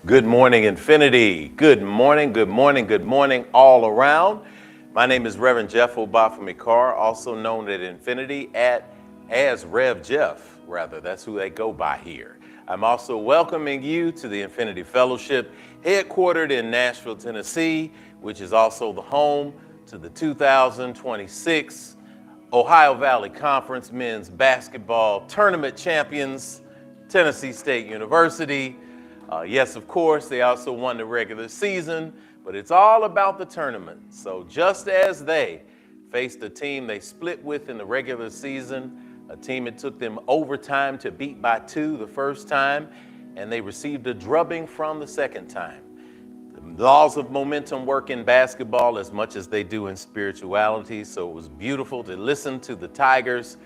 Good morning, Infinity. Good morning, good morning, good morning all around. My name is Reverend Jeff Obafemi Carr, also known at Infinity as Rev Jeff, rather. That's who they go by here. I'm also welcoming you to the Infinity Fellowship, headquartered in Nashville, Tennessee, which is also the home to the 2026 Ohio Valley Conference Men's Basketball Tournament Champions, Tennessee State University. Yes, of course, they also won the regular season, but it's all about the tournament. So just as they faced a team they split with in the regular season, a team it took them overtime to beat by 2 the first time, and they received a drubbing from the second time. The laws of momentum work in basketball as much as they do in spirituality, so it was beautiful to listen to the Tigers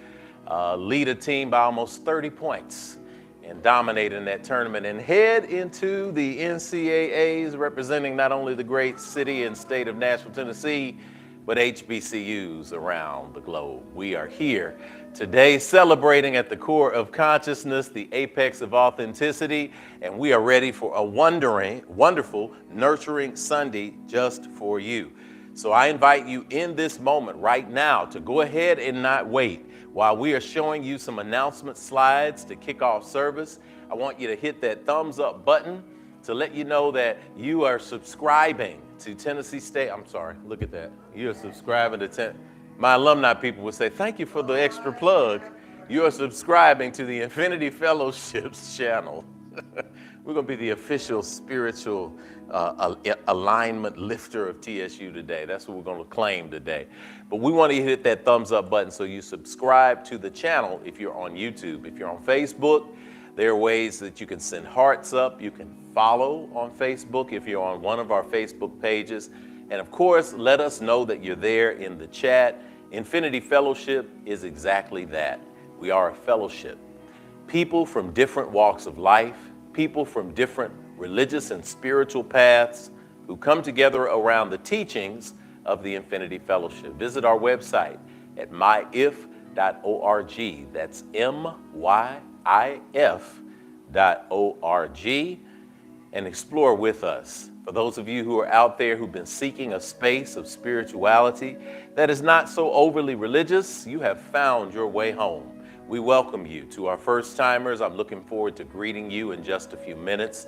lead a team by almost 30 points and dominate in that tournament and head into the NCAAs, representing not only the great city and state of Nashville, Tennessee, but HBCUs around the globe. We are here today celebrating at the core of consciousness, the apex of authenticity, and we are ready for a wonderful, nurturing Sunday just for you. So I invite you in this moment right now to go ahead and not wait. While we are showing you some announcement slides to kick off service, I want you to hit that thumbs up button to let you know that you are subscribing to Tennessee State. I'm sorry, look at that. You're subscribing to my alumni people would say, thank you for the extra plug. You are subscribing to the Infinity Fellowships channel. We're going to be the official spiritual alignment lifter of TSU today. That's what we're going to claim today. But we want you to hit that thumbs up button so you subscribe to the channel if you're on YouTube. If you're on Facebook, there are ways that you can send hearts up. You can follow on Facebook if you're on one of our Facebook pages. And of course, let us know that you're there in the chat. Infinity Fellowship is exactly that. We are a fellowship. People from different walks of life, people from different religious and spiritual paths who come together around the teachings of the Infinity Fellowship. Visit our website at myif.org. That's myif.org, and explore with us. For those of you who are out there who've been seeking a space of spirituality that is not so overly religious, you have found your way home. We welcome you. To our first timers, I'm looking forward to greeting you in just a few minutes.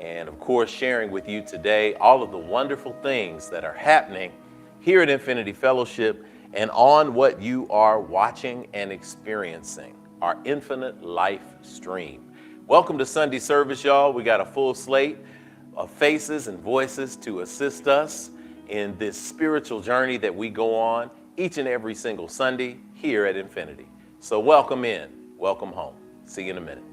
And of course, sharing with you today all of the wonderful things that are happening here at Infinity Fellowship and on what you are watching and experiencing, our infinite life stream. Welcome to Sunday service, y'all. We got a full slate of faces and voices to assist us in this spiritual journey that we go on each and every single Sunday here at Infinity. So welcome in, welcome home. See you in a minute.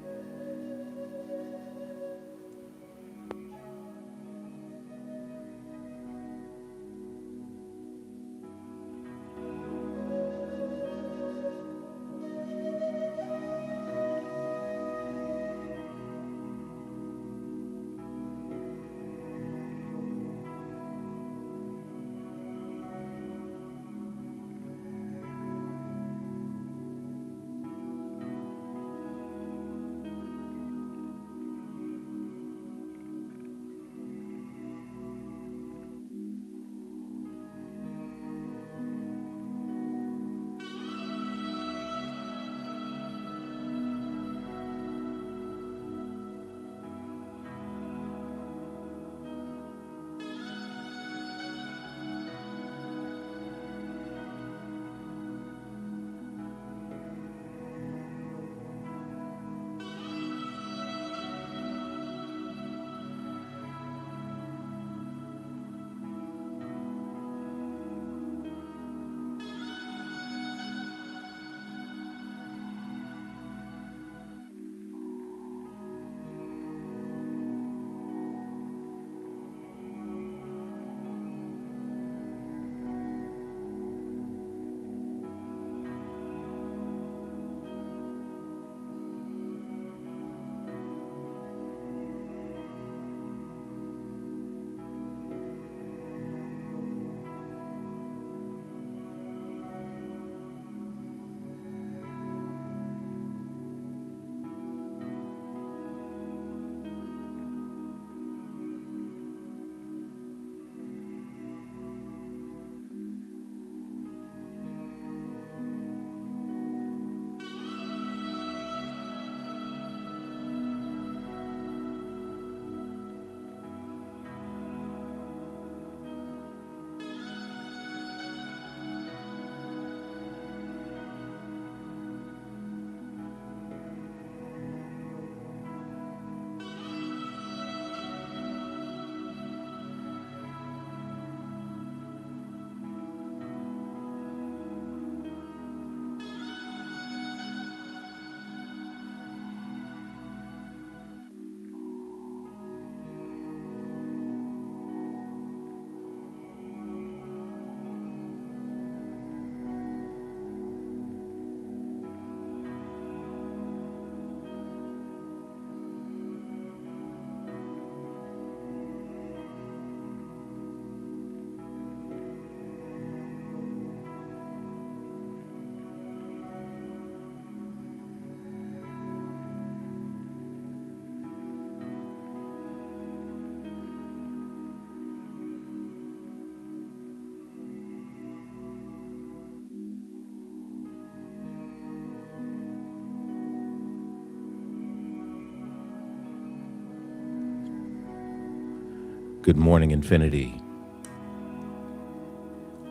Good morning, Infinity.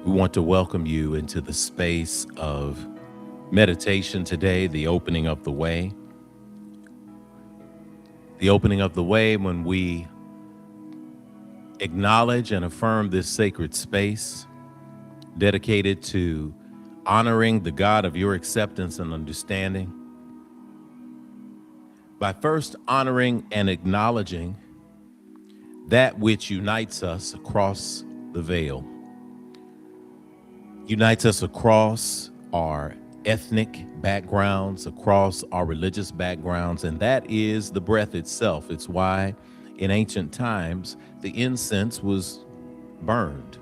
We want to welcome you into the space of meditation today, the opening of the way. The opening of the way when we acknowledge and affirm this sacred space dedicated to honoring the God of your acceptance and understanding by first honoring and acknowledging that which unites us across the veil, unites us across our ethnic backgrounds, across our religious backgrounds, and that is the breath itself. It's why in ancient times the incense was burned.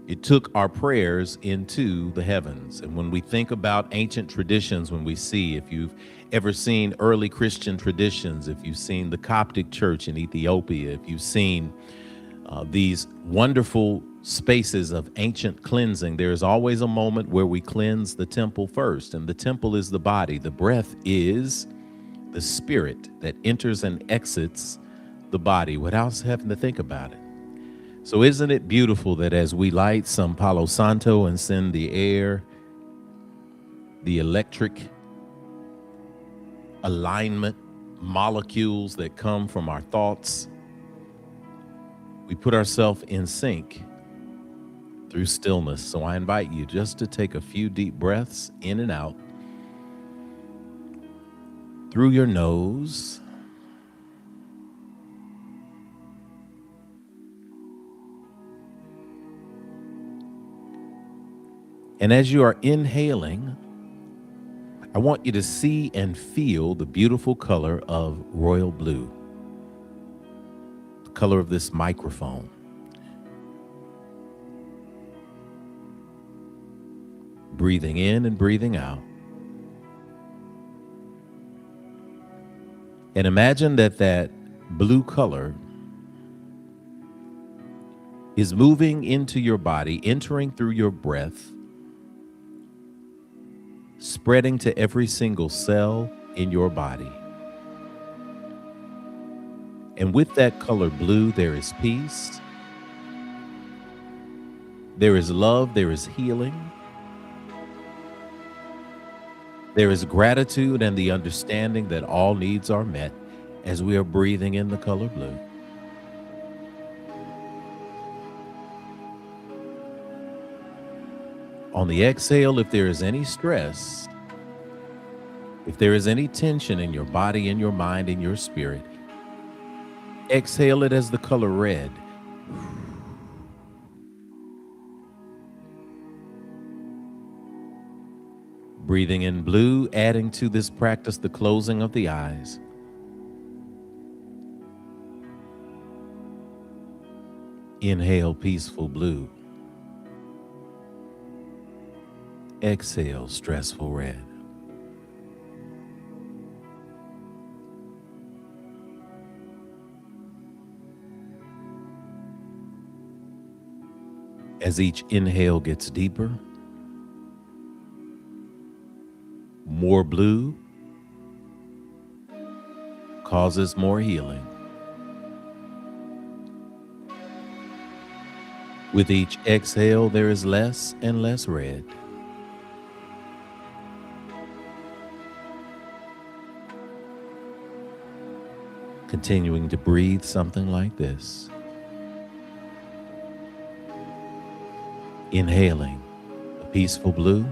It took our prayers into the heavens. And when we think about ancient traditions, when we see, if you've ever seen early Christian traditions, if you've seen the Coptic church in Ethiopia, if you've seen these wonderful spaces of ancient cleansing, there is always a moment where we cleanse the temple first. And the temple is the body. The breath is the spirit that enters and exits the body without having to think about it. So isn't it beautiful that as we light some Palo Santo and send the air, the electric alignment molecules that come from our thoughts, we put ourselves in sync through stillness. So I invite you just to take a few deep breaths in and out through your nose. And as you are inhaling, I want you to see and feel the beautiful color of royal blue, the color of this microphone. Breathing in and breathing out. And imagine that blue color is moving into your body, entering through your breath, spreading to every single cell in your body. And with that color blue, there is peace, there is love, there is healing, there is gratitude and the understanding that all needs are met as we are breathing in the color blue. On the exhale, if there is any stress, if there is any tension in your body, in your mind, in your spirit, exhale it as the color red. Breathing in blue, adding to this practice the closing of the eyes. Inhale peaceful blue. Exhale stressful red. As each inhale gets deeper, more blue causes more healing. With each exhale, there is less and less red. Continuing to breathe something like this. Inhaling a peaceful blue.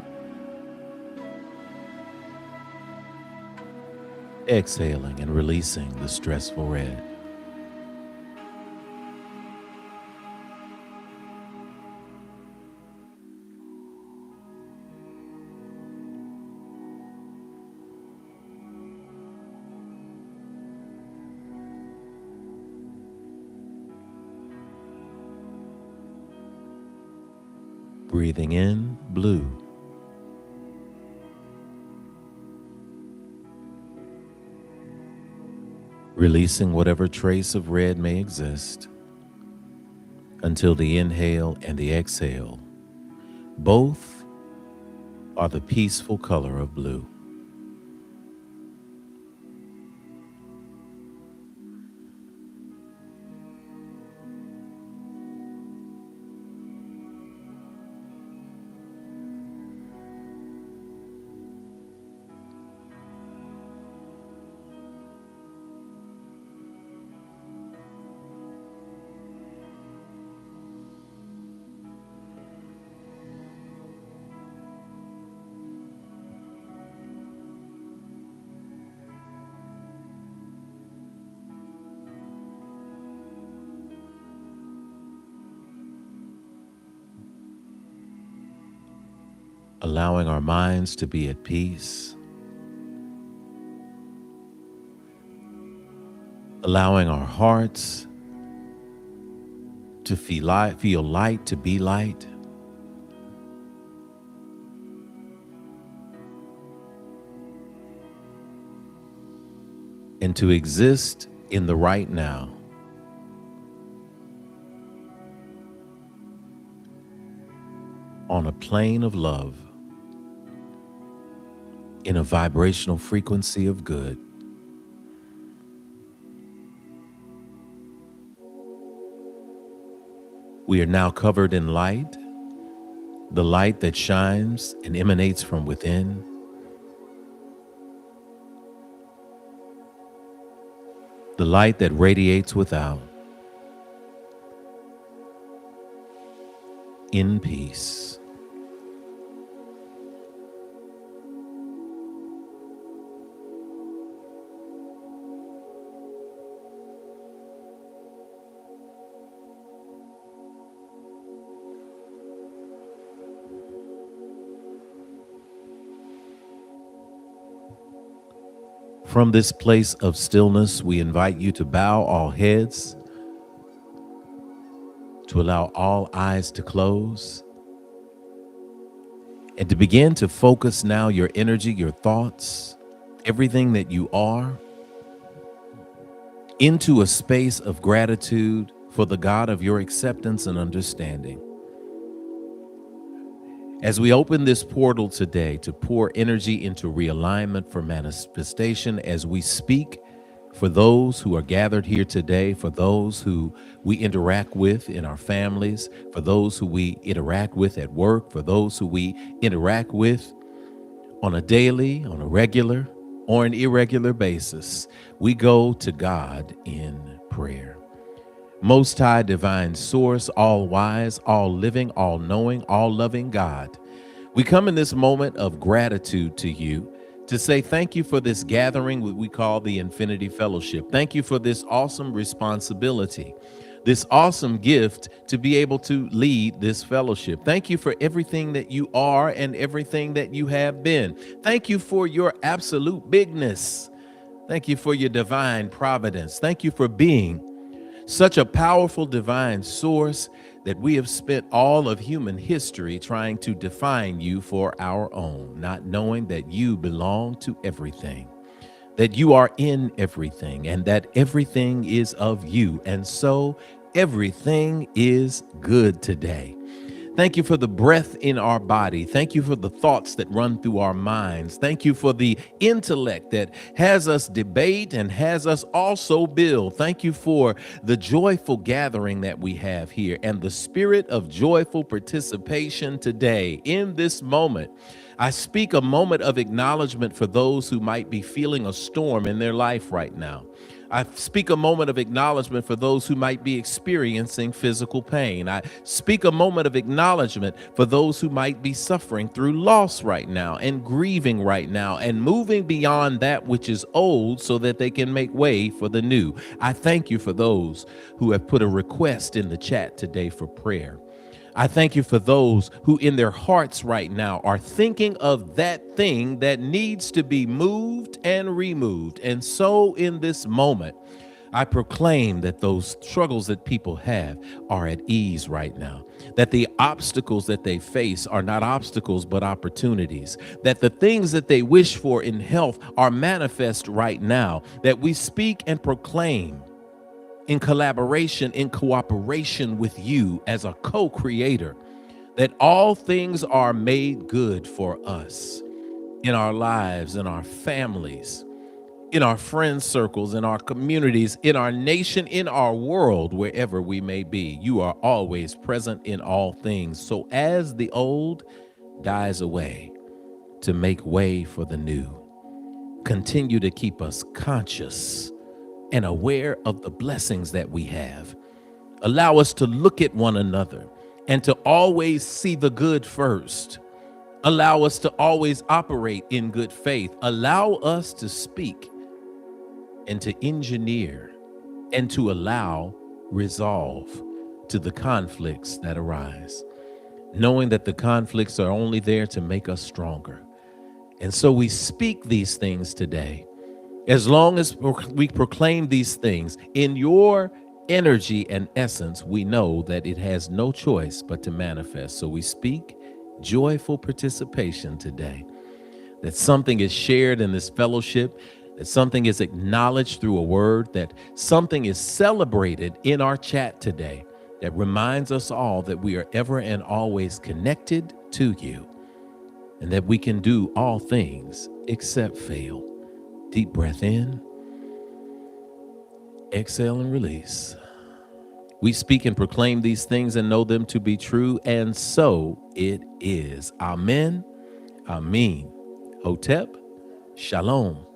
Exhaling and releasing the stressful red. Breathing in blue. Releasing whatever trace of red may exist until the inhale and the exhale both are the peaceful color of blue. allowing our minds to be at peace, allowing our hearts to feel light, to be light, and to exist in the right now. On a plane of love, in a vibrational frequency of good. We are now covered in light, the light that shines and emanates from within. The light that radiates without, in peace. From this place of stillness, we invite you to bow all heads, to allow all eyes to close, and to begin to focus now your energy, your thoughts, everything that you are, into a space of gratitude for the God of your acceptance and understanding. As we open this portal today to pour energy into realignment for manifestation, as we speak for those who are gathered here today, for those who we interact with in our families, for those who we interact with at work, for those who we interact with on a daily, on a regular, or an irregular basis, we go to God in prayer. Most High Divine Source, all wise, all living, all knowing, all loving God, we come in this moment of gratitude to you to say thank you for this gathering, what we call the Infinity Fellowship. Thank you for this awesome responsibility, this awesome gift to be able to lead this fellowship. Thank you for everything that you are and everything that you have been. Thank you for your absolute bigness. Thank you for your divine providence. Thank you for being such a powerful divine source that we have spent all of human history trying to define you for our own, not knowing that you belong to everything, that you are in everything, and that everything is of you. And so everything is good today. Thank you for the breath in our body. Thank you for the thoughts that run through our minds. Thank you for the intellect that has us debate and has us also build. Thank you for the joyful gathering that we have here and the spirit of joyful participation today in this moment. I speak a moment of acknowledgement for those who might be feeling a storm in their life right now. I speak a moment of acknowledgement for those who might be experiencing physical pain. I speak a moment of acknowledgement for those who might be suffering through loss right now and grieving right now and moving beyond that which is old so that they can make way for the new. I thank you for those who have put a request in the chat today for prayer. I thank you for those who in their hearts right now are thinking of that thing that needs to be moved and removed. And so in this moment, I proclaim that those struggles that people have are at ease right now, that the obstacles that they face are not obstacles, but opportunities, that the things that they wish for in health are manifest right now, that we speak and proclaim in collaboration, in cooperation with you as a co-creator, that all things are made good for us in our lives, in our families, in our friend circles, in our communities, in our nation, in our world, wherever we may be. You are always present in all things. So as the old dies away to make way for the new, continue to keep us conscious and aware of the blessings that we have. Allow us to look at one another and to always see the good first. Allow us to always operate in good faith. Allow us to speak and to engineer and to allow resolve to the conflicts that arise. knowing that the conflicts are only there to make us stronger. And so we speak these things today. As long as we proclaim these things in your energy and essence, we know that it has no choice but to manifest. So we speak joyful participation today, that something is shared in this fellowship, that something is acknowledged through a word, that something is celebrated in our chat today that reminds us all that we are ever and always connected to you, and that we can do all things except fail. Deep breath in, exhale and release. We speak and proclaim these things and know them to be true, and so it is. Amen, Amen, Hotep, Shalom,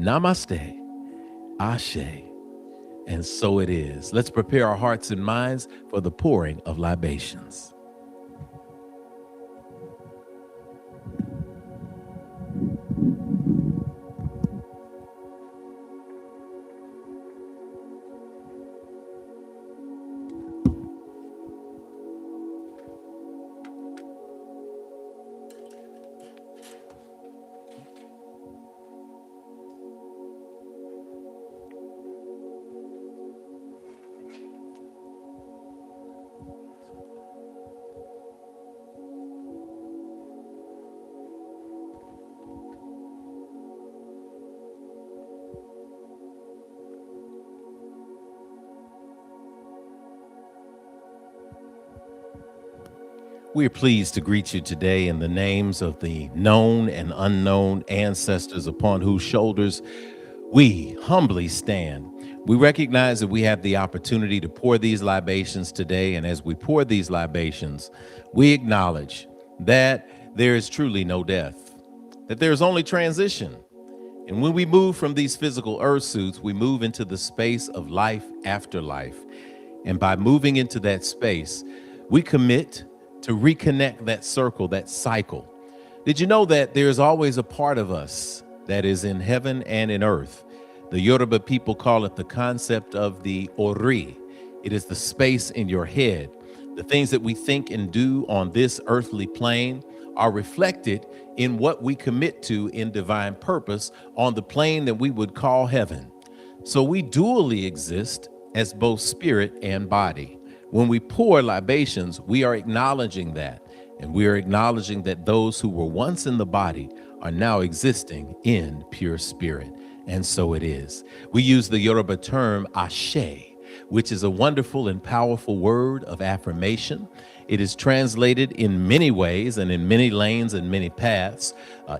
Namaste, Ashe, and so it is. Let's prepare our hearts and minds for the pouring of libations. We are pleased to greet you today in the names of the known and unknown ancestors upon whose shoulders we humbly stand. We recognize that we have the opportunity to pour these libations today, and as we pour these libations, we acknowledge that there is truly no death, that there is only transition. And when we move from these physical earth suits, we move into the space of life after life. And by moving into that space, we commit to reconnect that circle, that cycle. Did you know that there's always a part of us that is in heaven and in earth? The Yoruba people call it the concept of the ori. It is the space in your head. The things that we think and do on this earthly plane are reflected in what we commit to in divine purpose on the plane that we would call heaven. So we dually exist as both spirit and body. When we pour libations, we are acknowledging that, and we are acknowledging that those who were once in the body are now existing in pure spirit. And so it is. We use the Yoruba term ashe, which is a wonderful and powerful word of affirmation. It is translated in many ways and in many lanes and many paths.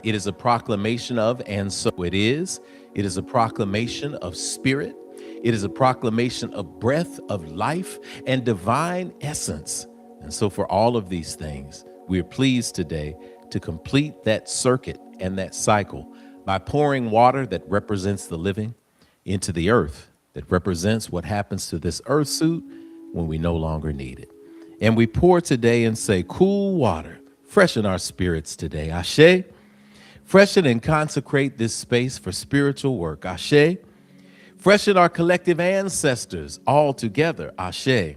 It is a proclamation of, and so it is. It is a proclamation of spirit. It is a proclamation of breath, of life, and divine essence. And so for all of these things, we are pleased today to complete that circuit and that cycle by pouring water that represents the living into the earth, that represents what happens to this earth suit when we no longer need it. And we pour today and say, cool water, freshen our spirits today. Ashe. Freshen and consecrate this space for spiritual work. Ashe. Freshen our collective ancestors all together. Ashe.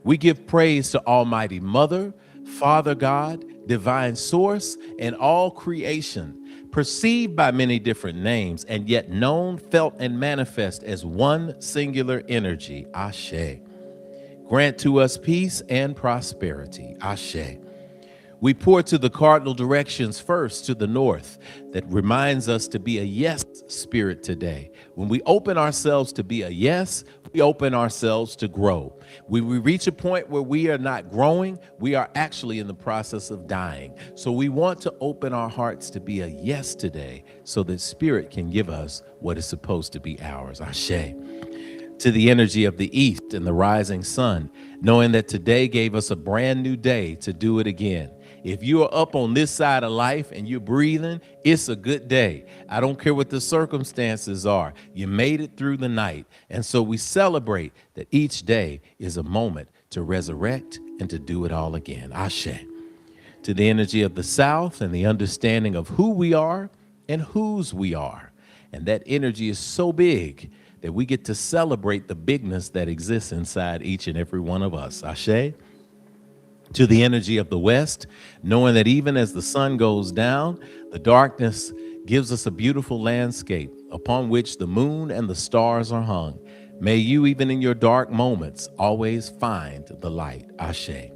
We give praise to Almighty Mother, Father God, Divine Source, and all creation, perceived by many different names, and yet known, felt, and manifest as one singular energy. Ashe. Grant to us peace and prosperity. Ashe. We pour to the cardinal directions first to the north that reminds us to be a yes spirit today. When we open ourselves to be a yes, we open ourselves to grow. When we reach a point where we are not growing, we are actually in the process of dying. So we want to open our hearts to be a yes today so that spirit can give us what is supposed to be ours. Ashe. To the energy of the east and the rising sun, knowing that today gave us a brand new day to do it again. If you are up on this side of life and you're breathing, it's a good day. I don't care what the circumstances are. You made it through the night. And so we celebrate that each day is a moment to resurrect and to do it all again. Ashe. To the energy of the south and the understanding of who we are and whose we are. And that energy is so big that we get to celebrate the bigness that exists inside each and every one of us. Ashe. to the energy of the west, knowing that even as the sun goes down, the darkness gives us a beautiful landscape upon which the moon and the stars are hung. May you, even in your dark moments, always find the light. Ashe.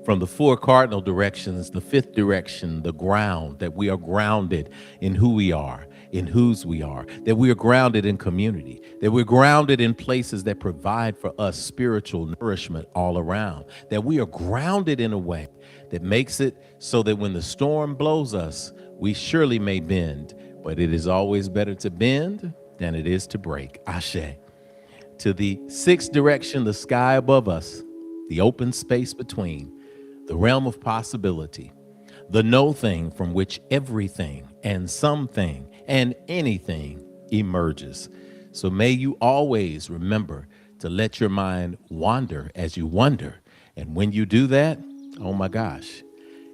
From the four cardinal directions, the fifth direction, the ground, that we are grounded in who we are, in whose we are, that we are grounded in community, that we're grounded in places that provide for us spiritual nourishment all around, that we are grounded in a way that makes it so that when the storm blows us, we surely may bend, but it is always better to bend than it is to break. Ashe. To the sixth direction, the sky above us, the open space between, the realm of possibility, the no thing from which everything and something and anything emerges. So may you always remember to let your mind wander as you wonder. And when you do that, oh my gosh,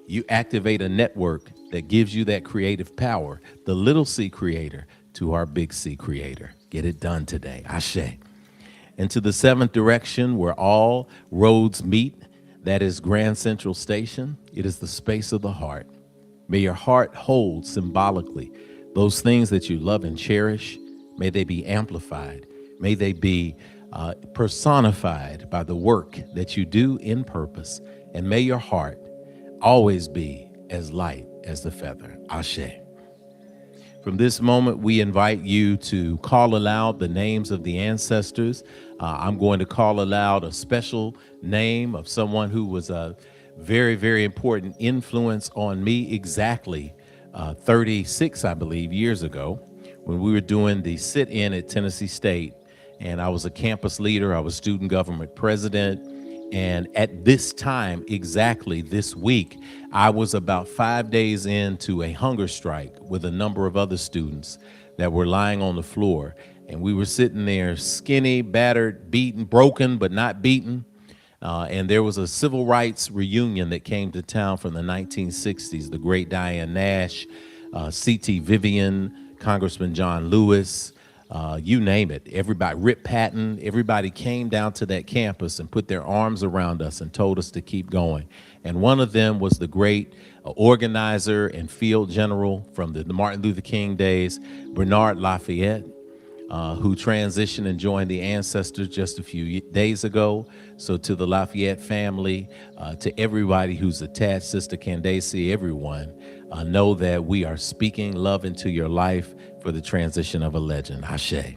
you activate a network that gives you that creative power, the little C creator to our big C creator. Get it done today. Ashe. And to the seventh direction, where all roads meet, that is Grand Central Station. It is the space of the heart. May your heart hold symbolically those things that you love and cherish. May they be amplified. May they be personified by the work that you do in purpose. And may your heart always be as light as the feather. Ashe. From this moment, we invite you to call aloud the names of the ancestors. I'm going to call aloud a special name of someone who was a very, very important influence on me exactly 36, I believe, years ago when we were doing the sit-in at Tennessee State. And I was a campus leader. I was student government president. And at this time, exactly this week, I was about 5 days into a hunger strike with a number of other students that were lying on the floor. And we were sitting there skinny, battered, beaten, broken, but not beaten. And there was a civil rights reunion that came to town from the 1960s, the great Diane Nash, C.T. Vivian, Congressman John Lewis, you name it. Everybody, Rip Patton, everybody came down to that campus and put their arms around us and told us to keep going. And one of them was the great organizer and field general from the Martin Luther King days, Bernard Lafayette, who transitioned and joined the ancestors just a few days ago. So to the Lafayette family, to everybody who's attached, Sister Candace, everyone, know that we are speaking love into your life for the transition of a legend. Ashe.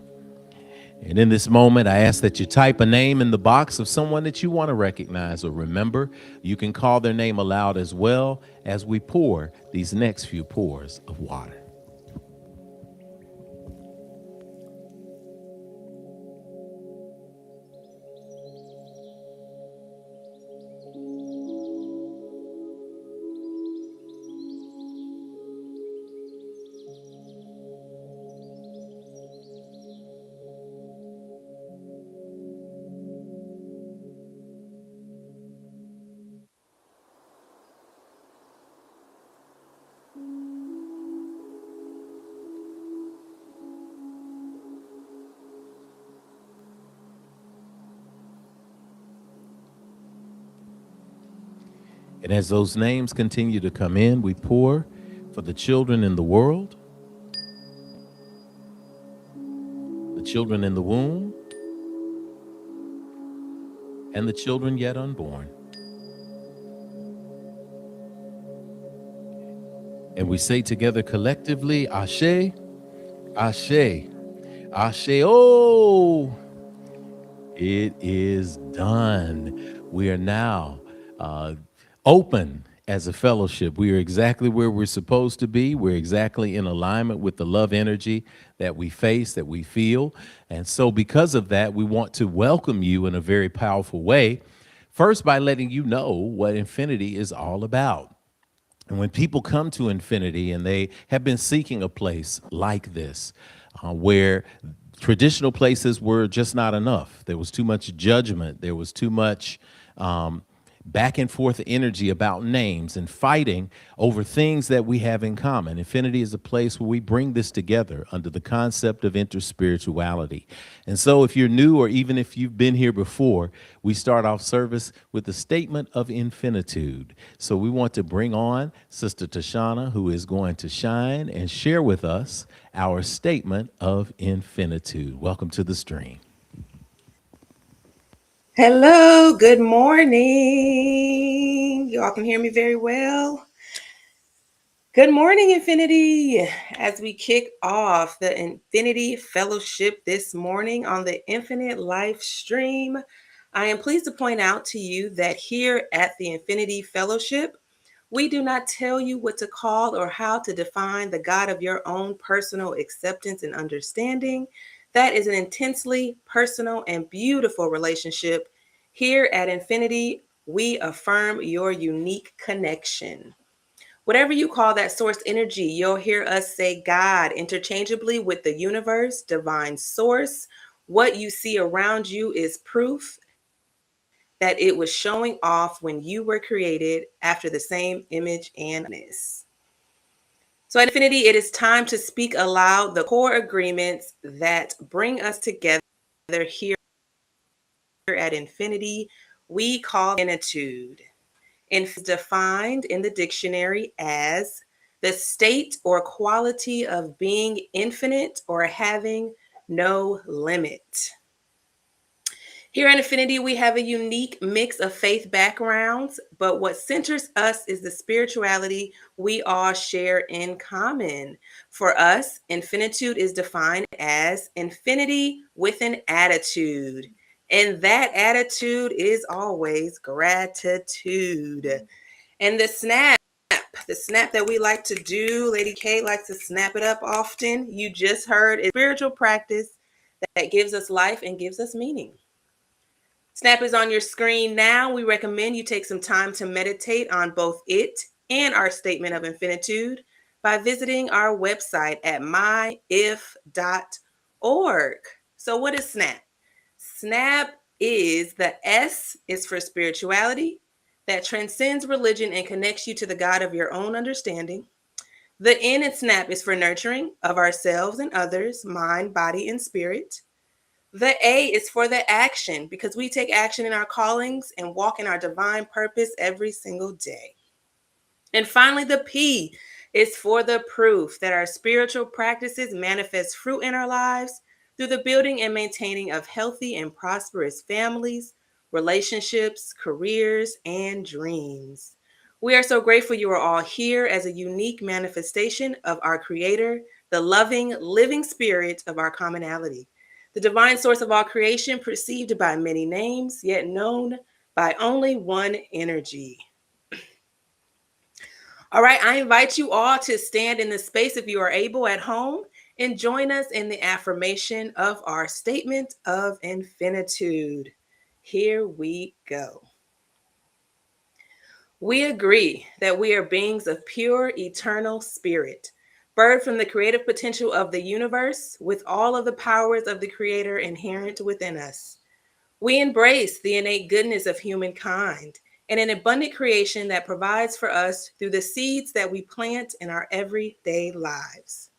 And in this moment, I ask that you type a name in the box of someone that you want to recognize or remember. You can call their name aloud as well as we pour these next few pours of water. And as those names continue to come in, we pour for the children in the world, the children in the womb, and the children yet unborn. And we say together collectively, Ashe, Ashe, Ashe. Oh, it is done. We are now open as a fellowship. We are exactly where we're supposed to be. We're exactly in alignment with the love energy that we face, that we feel. And so because of that, we want to welcome you in a very powerful way. First, by letting you know what Infinity is all about. And when people come to Infinity and they have been seeking a place like this, where traditional places were just not enough, there was too much judgment, there was too much back and forth energy about names and fighting over things that we have in common. Infinity is a place where we bring this together under the concept of interspirituality. And so, if you're new or even if you've been here before, we start off service with the statement of infinitude. So, we want to bring on Sister Tashana, who is going to shine and share with us our statement of infinitude. Welcome to the stream. Hello, good morning. You all can hear me very well. Good morning, Infinity. As we kick off the Infinity Fellowship this morning on the Infinite Life stream, I am pleased to point out to you that here at the Infinity Fellowship, we do not tell you what to call or how to define the God of your own personal acceptance and understanding. That is an intensely personal and beautiful relationship. Here at Infinity, we affirm your unique connection. Whatever you call that source energy, you'll hear us say God interchangeably with the universe, divine source. What you see around you is proof that it was showing off when you were created after the same image and likeness. So at Infinity, it is time to speak aloud the core agreements that bring us together here at Infinity. We call infinitude. Defined in the dictionary as the state or quality of being infinite or having no limit. Here at Infinity, we have a unique mix of faith backgrounds, but what centers us is the spirituality we all share in common. For us, infinitude is defined as infinity with an attitude. And that attitude is always gratitude. And the snap that we like to do, Lady K likes to snap it up often. You just heard is spiritual practice that gives us life and gives us meaning. Snap is on your screen now. We recommend you take some time to meditate on both it and our statement of infinitude by visiting our website at myif.org. So, what is Snap? Snap is the S is for spirituality that transcends religion and connects you to the God of your own understanding. The N in SNAP is for nurturing of ourselves and others, mind, body, and spirit. The A is for the action because we take action in our callings and walk in our divine purpose every single day. And finally, the P is for the proof that our spiritual practices manifest fruit in our lives through the building and maintaining of healthy and prosperous families, relationships, careers, and dreams. We are so grateful you are all here as a unique manifestation of our Creator, the loving, living spirit of our commonality, the divine source of all creation, perceived by many names, yet known by only one energy. All right, I invite you all to stand in the space if you are able at home and join us in the affirmation of our statement of infinitude. Here we go. We agree that we are beings of pure, eternal spirit, birthed from the creative potential of the universe with all of the powers of the Creator inherent within us. We embrace the innate goodness of humankind and an abundant creation that provides for us through the seeds that we plant in our everyday lives.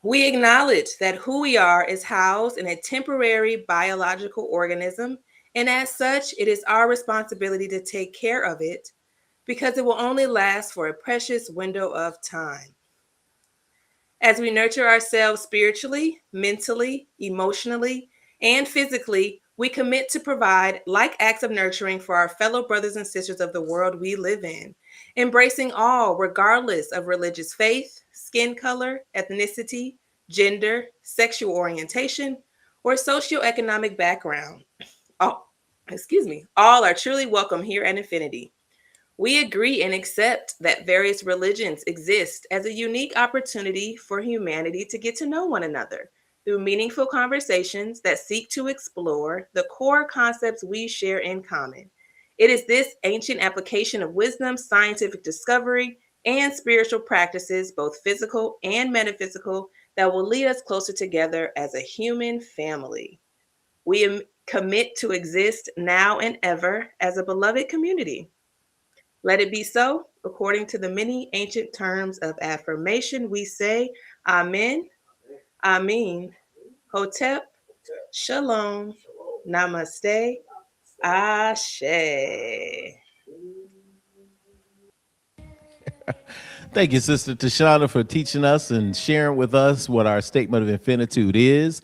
We acknowledge that who we are is housed in a temporary biological organism, and as such, it is our responsibility to take care of it because it will only last for a precious window of time. As we nurture ourselves spiritually, mentally, emotionally, and physically, we commit to provide like acts of nurturing for our fellow brothers and sisters of the world we live in, embracing all regardless of religious faith, skin color, ethnicity, gender, sexual orientation, or socioeconomic background. All, all are truly welcome here at Infinity. We agree and accept that various religions exist as a unique opportunity for humanity to get to know one another through meaningful conversations that seek to explore the core concepts we share in common. It is this ancient application of wisdom, scientific discovery, and spiritual practices, both physical and metaphysical, that will lead us closer together as a human family. We commit to exist now and ever as a beloved community. Let it be so. According to the many ancient terms of affirmation, we say Amen, Amin, Hotep, Shalom, Namaste, Ashe. Thank you, Sister Tashana, for teaching us and sharing with us what our statement of infinitude is.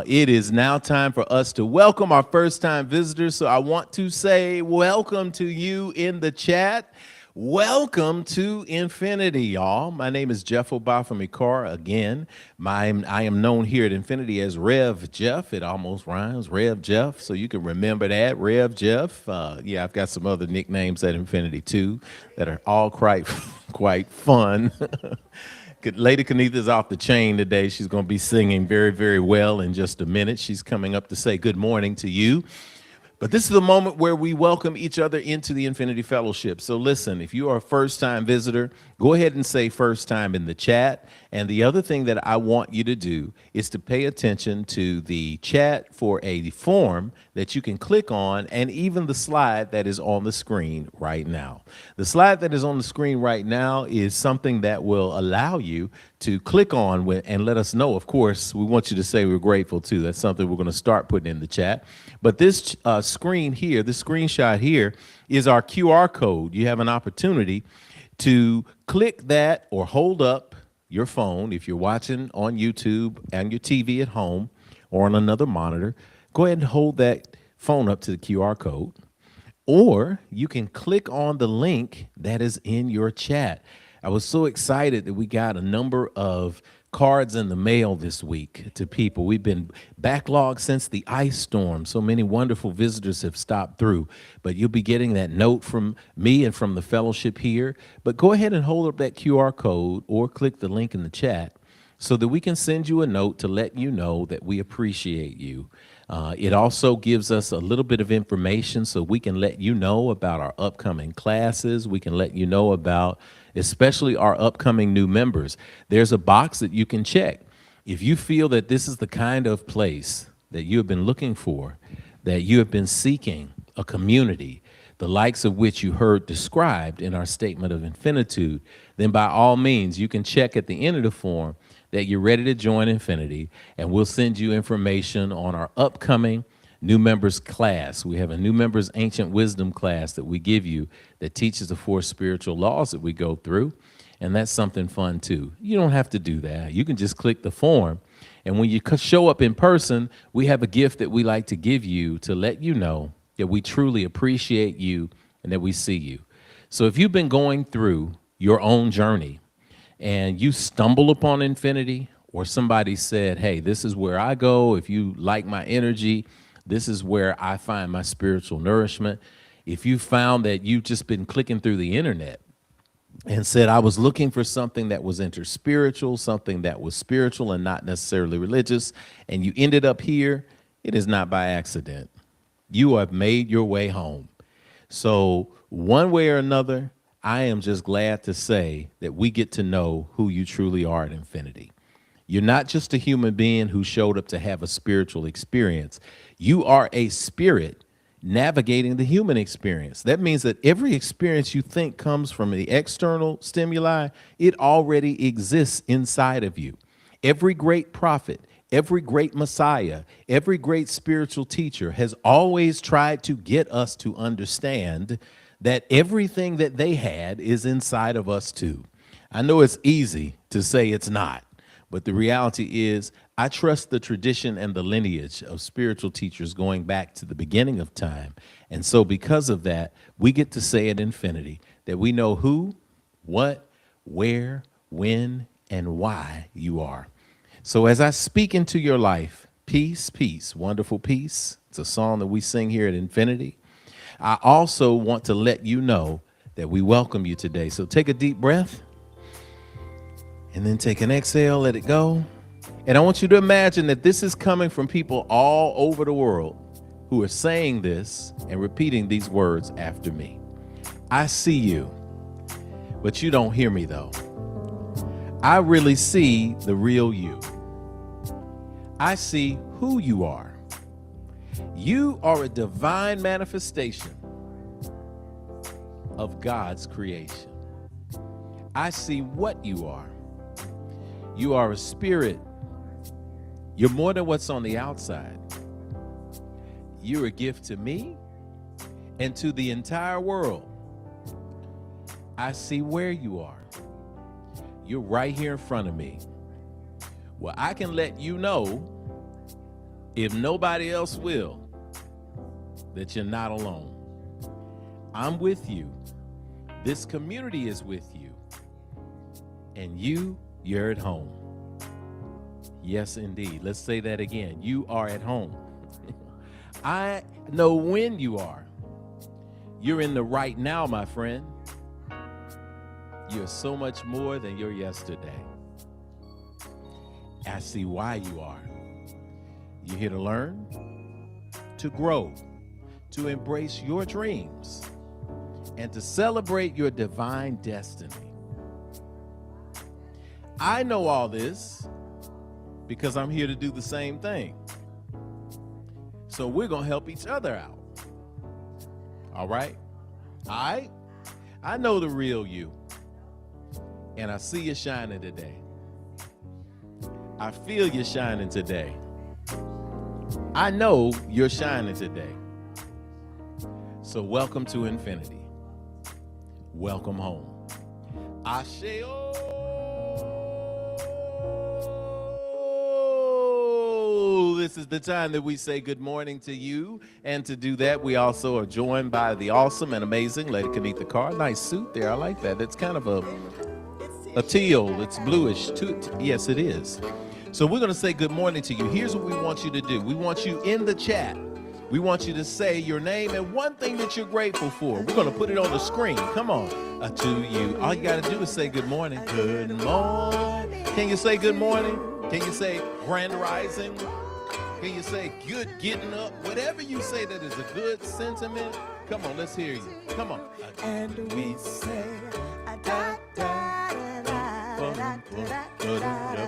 It is now time for us to welcome our first-time visitors. So I want to say welcome to you in the chat. Welcome to Infinity, y'all. My name is Jeff Obafemi Carr again. I am known here at Infinity as Rev Jeff. It almost rhymes, Rev Jeff, so you can remember that, Rev Jeff. Yeah, I've got some other nicknames at Infinity too that are all quite fun. Lady Kanitha's off the chain today. She's going to be singing very, very well in just a minute. She's coming up to say good morning to you. But this is the moment where we welcome each other into the Infinity Fellowship. So listen, if you are a first-time visitor, go ahead and say first time in the chat. And the other thing that I want you to do is to pay attention to the chat for a form that you can click on, and even the slide that is on the screen right now. The slide that is on the screen right now is something that will allow you to click on and let us know. Of course, we want you to say we're grateful too. That's something we're going to start putting in the chat. But this screen here, this screenshot here, is our QR code. You have an opportunity to click that or hold up your phone if you're watching on YouTube and your TV at home or on another monitor. Go ahead and hold that phone up to the QR code, or you can click on the link that is in your chat. I was so excited that we got a number of cards in the mail this week to people. We've been backlogged since the ice storm. So many wonderful visitors have stopped through, but you'll be getting that note from me and from the fellowship here. But go ahead and hold up that QR code or click the link in the chat so that we can send you a note to let you know that we appreciate you. It also gives us a little bit of information so we can let you know about our upcoming classes. We can let you know about especially our upcoming new members. There's a box that you can check. If you feel that this is the kind of place that you have been looking for, that you have been seeking a community, the likes of which you heard described in our statement of infinitude, then by all means, you can check at the end of the form that you're ready to join Infinity, and we'll send you information on our upcoming new members class. We have a new members ancient wisdom class that we give you that teaches the 4 spiritual laws that we go through, and that's something fun too. You don't have to do that. You can just click the form, and when you show up in person, we have a gift that we like to give you to let you know that we truly appreciate you and that we see you. So if you've been going through your own journey and you stumble upon Infinity, or somebody said, hey, this is where I go, if you like my energy, this is where I find my spiritual nourishment. If you found that you've just been clicking through the internet and said, I was looking for something that was interspiritual, something that was spiritual and not necessarily religious, and you ended up here, it is not by accident. You have made your way home. So one way or another, I am just glad to say that we get to know who you truly are at Infinity. You're not just a human being who showed up to have a spiritual experience. You are a spirit navigating the human experience. That means that every experience you think comes from the external stimuli, it already exists inside of you. Every great prophet, every great Messiah, every great spiritual teacher has always tried to get us to understand that everything that they had is inside of us too. I know it's easy to say it's not, but the reality is I trust the tradition and the lineage of spiritual teachers going back to the beginning of time. And so because of that, we get to say at Infinity that we know who, what, where, when, and why you are. So as I speak into your life, peace, peace, wonderful peace. It's a song that we sing here at Infinity. I also want to let you know that we welcome you today. So take a deep breath and then take an exhale, let it go. And I want you to imagine that this is coming from people all over the world who are saying this and repeating these words after me. I see you, but you don't hear me though. I really see the real you. I see who you are. You are a divine manifestation of God's creation. I see what you are. You are a spirit. You're more than what's on the outside. You're a gift to me and to the entire world. I see where you are. You're right here in front of me. Well, I can let you know, if nobody else will, that you're not alone. I'm with you. This community is with you. And you're at home. Yes, indeed. Let's say that again. You are at home. I know when you are. You're in the right now, my friend. You're so much more than your yesterday. I see why you are. You're here to learn, to grow, to embrace your dreams, and to celebrate your divine destiny. I know all this because I'm here to do the same thing. So we're going to help each other out. All right? I know the real you. And I see you shining today. I feel you shining today. I know you're shining today. So welcome to infinity. Welcome home. Asheo. This is the time that we say good morning to you. And to do that, we also are joined by the awesome and amazing Lady Kanitha Carr. Nice suit there. I like that. It's kind of a teal. It's bluish. Yes, it is. So we're going to say good morning to you. Here's what we want you to do. We want you in the chat. We want you to say your name and one thing that you're grateful for. We're going to put it on the screen. Come on. To you. All you got to do is say good morning. Good morning. Can you say good morning? Can you say grand rising? Can you say good getting up? Whatever you say that is a good sentiment. Come on, let's hear you. Come on. And we say da da da da da da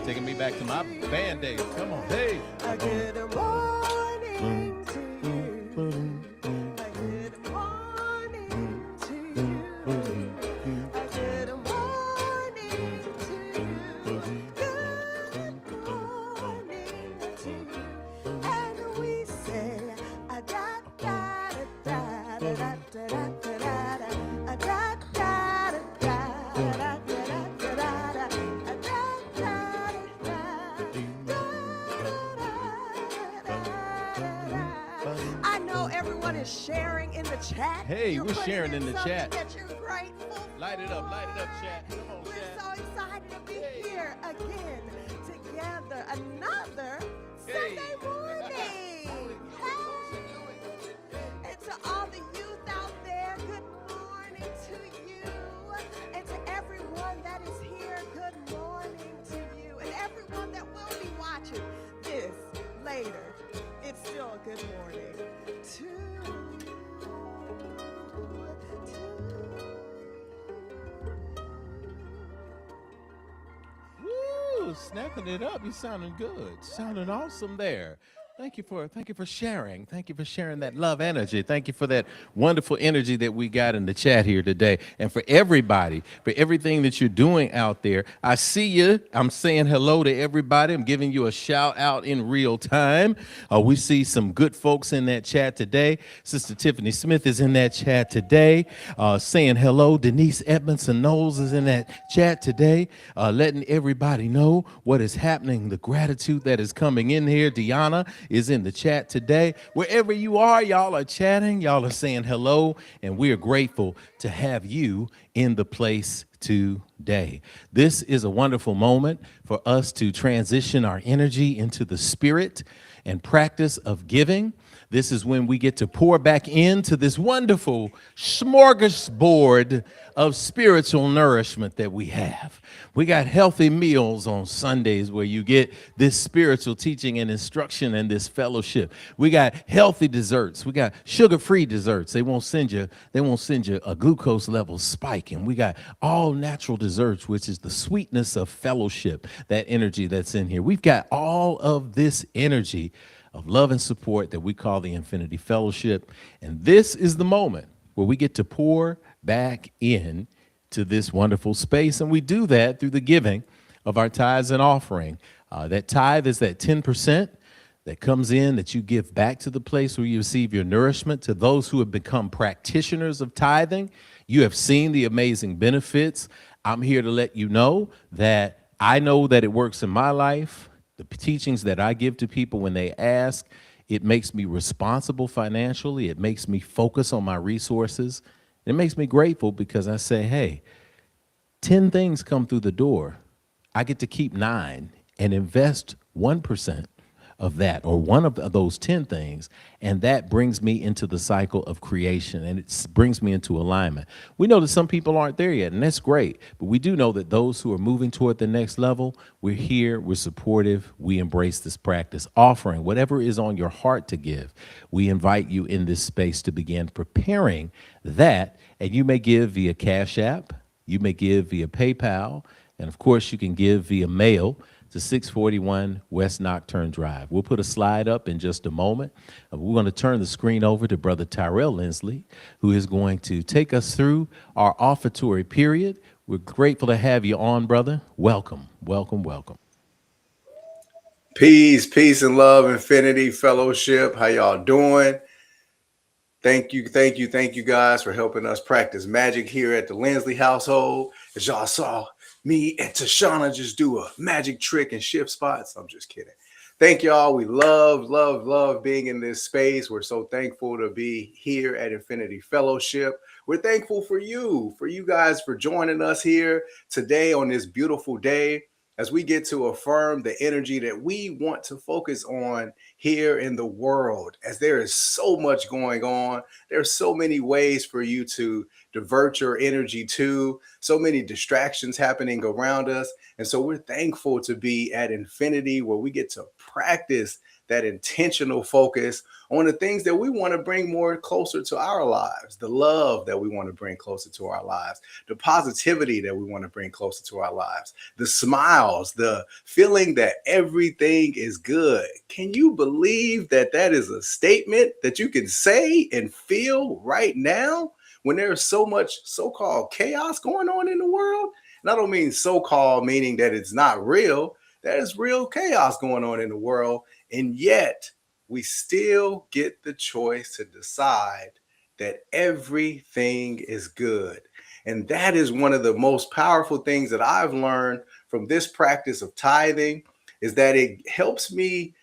Taking me back to my band days. Come on, hey. Good morning to you. Good morning to you. Good morning to you. Good morning to you. And we say da da da da da da da da da da da everyone is sharing in the chat. Hey, we're sharing in the chat. That you're grateful for. Light it up, chat. Come on, we're chat. so excited to be here again together. Another Sunday morning. Hey. And to all the youth out there, good morning to you. And to everyone that is here, good morning to you. And everyone that will be watching this later, it's still a good morning to you. Woo, snapping it up. You sounding good. Sounding awesome there. Thank you for sharing. Thank you for sharing that love energy. Thank you for that wonderful energy that we got in the chat here today. And for everybody, for everything that you're doing out there. I see you. I'm saying hello to everybody. I'm giving you a shout out in real time. We see some good folks in that chat today. Sister Tiffany Smith is in that chat today, saying hello. Denise Edmondson Knowles is in that chat today, letting everybody know what is happening, the gratitude that is coming in here. Deanna is in the chat today. Wherever you are, y'all are chatting, y'all are saying hello, and we are grateful to have you in the place today. This is a wonderful moment for us to transition our energy into the spirit and practice of giving. This is when we get to pour back into this wonderful smorgasbord of spiritual nourishment that we have. We got healthy meals on Sundays where you get this spiritual teaching and instruction and this fellowship. We got healthy desserts. We got sugar-free desserts. They won't send you a glucose level spike. And we got all natural desserts, which is the sweetness of fellowship, that energy that's in here. We've got all of this energy of love and support that we call the Infinity Fellowship. And this is the moment where we get to pour back in to this wonderful space. And we do that through the giving of our tithes and offering. That tithe is that 10% that comes in that you give back to the place where you receive your nourishment. To those who have become practitioners of tithing, you have seen the amazing benefits. I'm here to let you know that I know that it works in my life. The teachings that I give to people when they ask, it makes me responsible financially. It makes me focus on my resources. It makes me grateful because I say, hey, 10 things come through the door. I get to keep 9 and invest 1% of that, or one of those 10 things, and that brings me into the cycle of creation, and it brings me into alignment. We know that some people aren't there yet, and that's great, but we do know that those who are moving toward the next level, we're here, we're supportive, we embrace this practice. Offering whatever is on your heart to give, we invite you in this space to begin preparing that, and you may give via Cash App, you may give via PayPal, and of course you can give via mail to 641 West Nocturne Drive. We'll put a slide up in just a moment. We're going to turn the screen over to Brother Tyrell Lindsley, who is going to take us through our offertory period. We're grateful to have you on, brother. Welcome, welcome, welcome. Peace, and love, Infinity Fellowship. How y'all doing? Thank you guys for helping us practice magic here at the Lindsley household. As y'all saw me and Tashana just do a magic trick and shift spots. I'm just kidding. Thank y'all. We love being in this space. We're so thankful to be here at Infinity Fellowship. We're thankful for you guys for joining us here today on this beautiful day as we get to affirm the energy that we want to focus on here in the world. As there is so much going on, there's so many ways for you to divert your energy to, so many distractions happening around us. And so we're thankful to be at Infinity, where we get to practice that intentional focus on the things that we want to bring more closer to our lives, the love that we want to bring closer to our lives, the positivity that we want to bring closer to our lives, the smiles, the feeling that everything is good. Can you believe that that is a statement that you can say and feel right now when there's so much so-called chaos going on in the world? And I don't mean so-called meaning that it's not real. There is real chaos going on in the world. And yet we still get the choice to decide that everything is good. And that is one of the most powerful things that I've learned from this practice of tithing, is that it helps me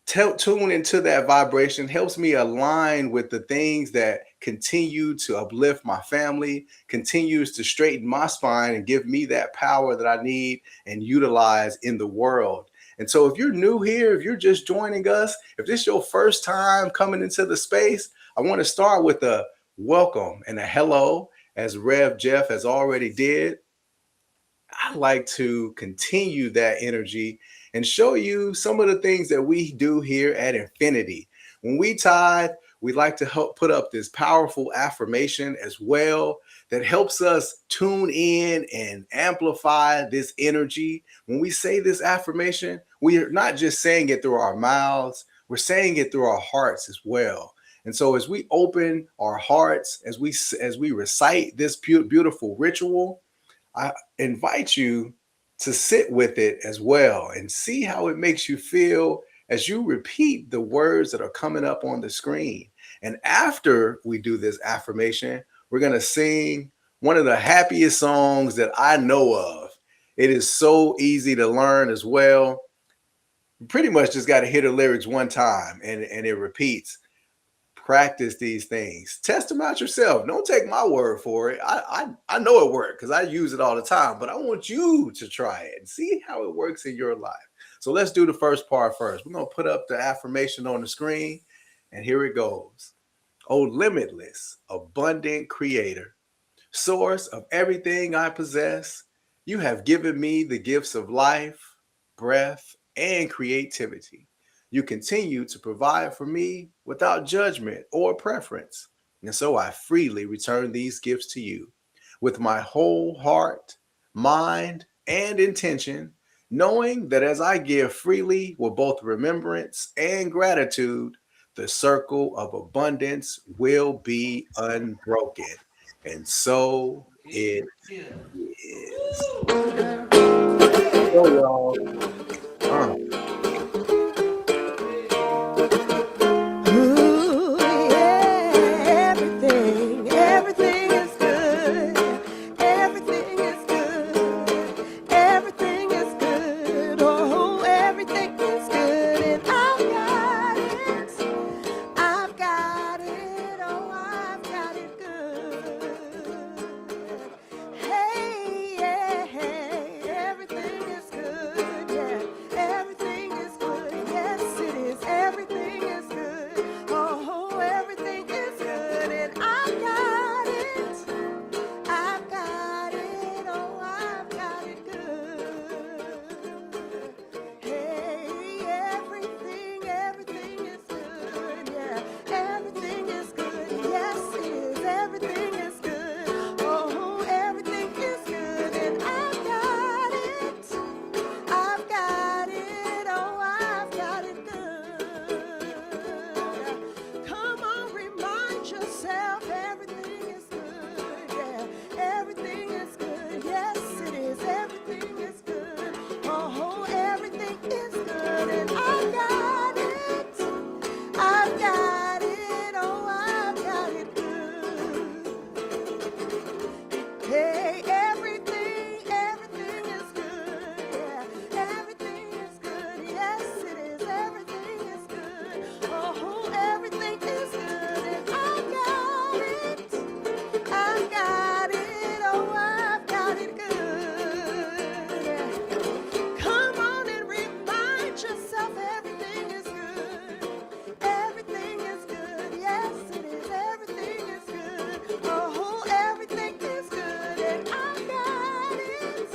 tune into that vibration, helps me align with the things that continue to uplift my family, continues to straighten my spine and give me that power that I need and utilize in the world. And so if you're new here, if you're just joining us, if this is your first time coming into the space, I want to start with a welcome and a hello, as Rev Jeff has already did. I'd like to continue that energy and show you some of the things that we do here at Infinity. When we tithe, we like to help put up this powerful affirmation as well that helps us tune in and amplify this energy. When we say this affirmation, we are not just saying it through our mouths, we're saying it through our hearts as well. And so as we open our hearts, as we recite this beautiful ritual, I invite you to sit with it as well and see how it makes you feel as you repeat the words that are coming up on the screen. And after we do this affirmation, we're going to sing one of the happiest songs that I know of. It is so easy to learn as well. You pretty much just got to hear the lyrics one time and it repeats. Practice these things. Test them out yourself. Don't take my word for it. I know it works because I use it all the time, but I want you to try it and see how it works in your life. So let's do the first part first. We're going to put up the affirmation on the screen And here it goes. O limitless, abundant creator, source of everything I possess, you have given me the gifts of life, breath, and creativity. You continue to provide for me without judgment or preference. And so I freely return these gifts to you with my whole heart, mind, and intention, knowing that as I give freely with both remembrance and gratitude, the circle of abundance will be unbroken. And so it is. So, y'all. Uh, Ooh, yeah, everything is good. Everything is good. Everything is good. Oh, everything is good. And I've got it. I've got it. Oh, I've got it good. Hey, yeah, hey, everything is good. Yeah, everything is good. Yes, it is. Everything is good. Oh, everything is good. And I've got it. I've got it. Oh, I've got it good. Hey, everything is good. Yeah, everything is good. Yes, it is. Everything is good. Oh, everything is good. And I've got it. I've got it. Oh, I've got it good. Come on, remind yourself everything is good. Yeah, everything is good. Yes, it is. Everything is good. Oh, everything is good. And I've got it. I've got it. Oh, I've got it good. Hey, everything is good. Yeah, everything is good. Yes, it is. Everything is good. Oh, everything is good. And I've got it. I've got it. Oh, I've got it good. Yeah. Come on and remind yourself everything is good. Everything is good. Yes, it is. Everything is good. Oh, everything is good. And I've got it.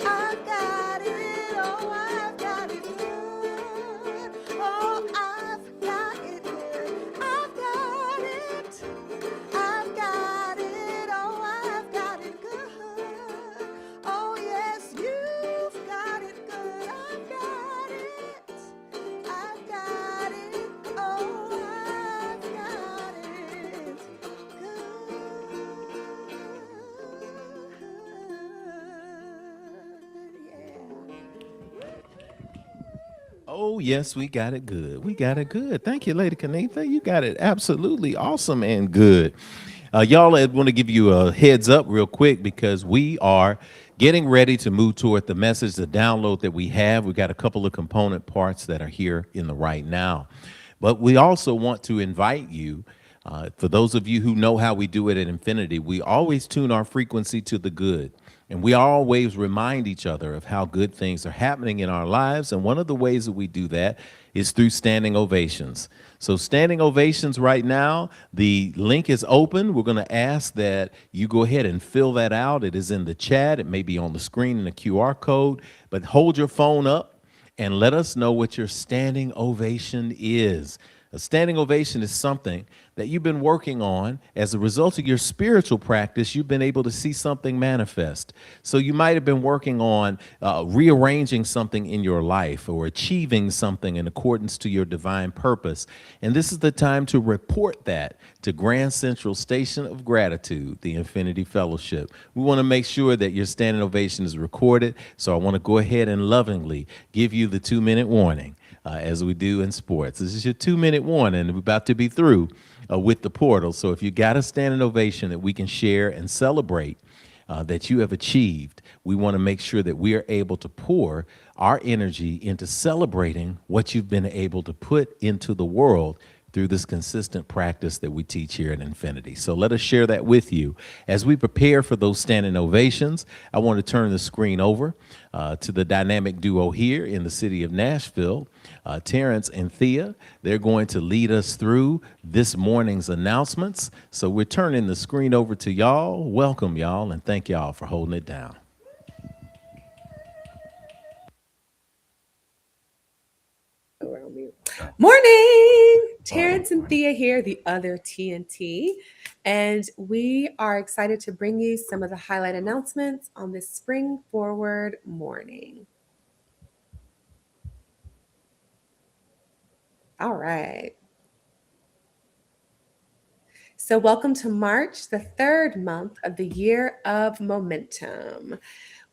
I've got it. Oh, I've got it good. Oh, I've got it good. I've got it. I've got it. Oh, I've got it good. Oh, yes, you've got it good. I've got it. I've got it. Oh, I've got it good. Yeah. Oh, yes, we got it good. We got it good. Thank you, Lady Kanitha. You got it absolutely awesome and good. Y'all, I want to give you a heads up real quick because we are getting ready to move toward the message, the download that we have. We got a couple of component parts that are here in the right now. But we also want to invite you, for those of you who know how we do it at Infinity, we always tune our frequency to the good. And we always remind each other of how good things are happening in our lives. And one of the ways that we do that is through standing ovations. So standing ovations right now, the link is open. We're going to ask that you go ahead and fill that out. It is in the chat. It may be on the screen in a QR code, but hold your phone up and let us know what your standing ovation is. A standing ovation is something that you've been working on. As a result of your spiritual practice, you've been able to see something manifest. So you might have been working on rearranging something in your life or achieving something in accordance to your divine purpose. And this is the time to report that to Grand Central Station of Gratitude, the Infinity Fellowship. We want to make sure that your standing ovation is recorded. So I want to go ahead and lovingly give you the 2-minute warning. As we do in sports. This is your 2-minute warning. We're about to be through with the portal. So if you got a standing ovation that we can share and celebrate that you have achieved, we want to make sure that we are able to pour our energy into celebrating what you've been able to put into the world through this consistent practice that we teach here at Infinity. So let us share that with you. As we prepare for those standing ovations, I want to turn the screen over to the dynamic duo here in the city of Nashville, Terrence and Thea. They're going to lead us through this morning's announcements. So we're turning the screen over to y'all. Welcome, y'all, and thank y'all for holding it down. Morning! Terrence and Thea here, the other TNT, and we are excited to bring you some of the highlight announcements on this spring forward morning. All right. So welcome to March, the third month of the year of momentum.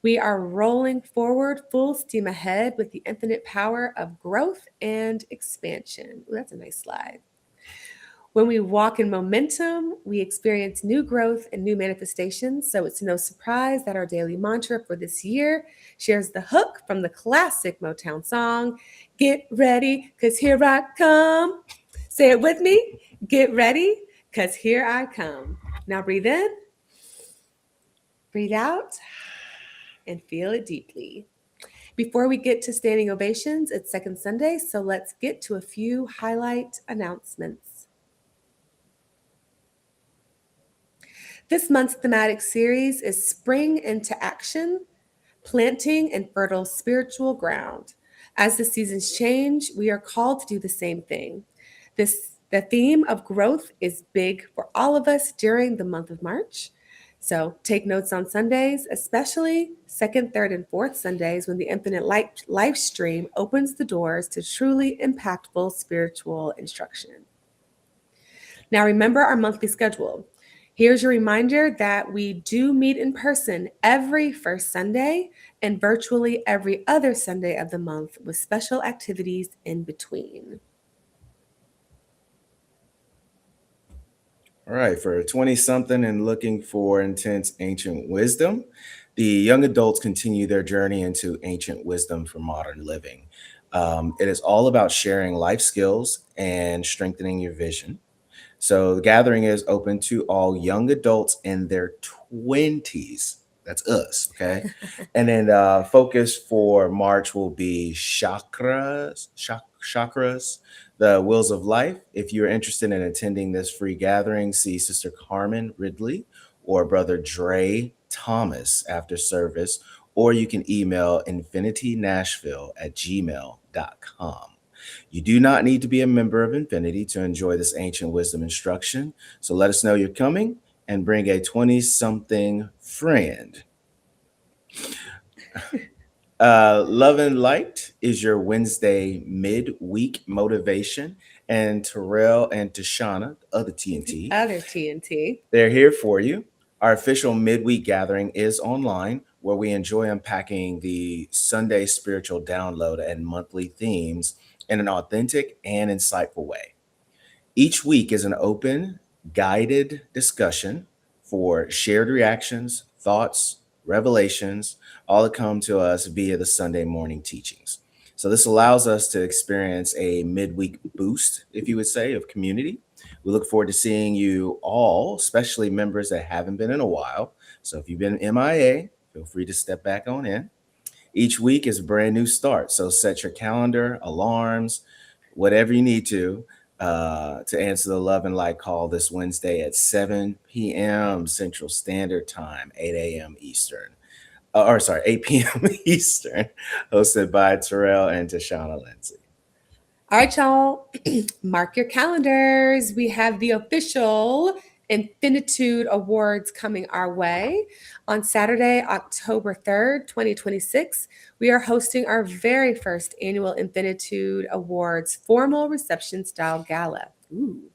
We are rolling forward full steam ahead with the infinite power of growth and expansion. Ooh, that's a nice slide. When we walk in momentum, we experience new growth and new manifestations. So it's no surprise that our daily mantra for this year shares the hook from the classic Motown song, Get Ready, 'cause here I come. Say it with me, get ready, 'cause here I come. Now breathe in, breathe out, and feel it deeply. Before we get to standing ovations, it's Second Sunday, so let's get to a few highlight announcements. This month's thematic series is Spring into Action, Planting and Fertile Spiritual Ground. As the seasons change, we are called to do the same thing. The theme of growth is big for all of us during the month of March. So take notes on Sundays, especially second, third, and fourth Sundays when the Infinite Life Stream opens the doors to truly impactful spiritual instruction. Now remember our monthly schedule. Here's your reminder that we do meet in person every first Sunday and virtually every other Sunday of the month with special activities in between. All right, for 20 something and looking for intense ancient wisdom, the young adults continue their journey into ancient wisdom for modern living. It is all about sharing life skills and strengthening your vision. So the gathering is open to all young adults in their 20s. That's us, okay? And then focus for March will be chakras, the wheels of life. If you're interested in attending this free gathering, see Sister Carmen Ridley or Brother Dre Thomas after service, or you can email infinitynashville@gmail.com. You do not need to be a member of Infinity to enjoy this ancient wisdom instruction. So let us know you're coming and bring a 20-something friend. Love and Light is your Wednesday midweek motivation. And Terrell and Tashana, other TNT, they're here for you. Our official midweek gathering is online, where we enjoy unpacking the Sunday spiritual download and monthly themes in an authentic and insightful way. Each week is an open, guided discussion for shared reactions, thoughts, revelations, all that come to us via the Sunday morning teachings. So this allows us to experience a midweek boost, if you would say, of community. We look forward to seeing you all, especially members that haven't been in a while. So if you've been MIA, feel free to step back on in. Each week is a brand new start. So set your calendar, alarms, whatever you need to answer the Love and Light call this Wednesday at 7 p.m. Central Standard Time, 8 a.m. Eastern. 8 p.m. Eastern, hosted by Terrell and Tashana Lindsay. All right, y'all, mark your calendars. We have the official Infinitude Awards coming our way. On Saturday, October 3rd, 2026, we are hosting our very first annual Infinitude Awards formal reception style gala. Ooh.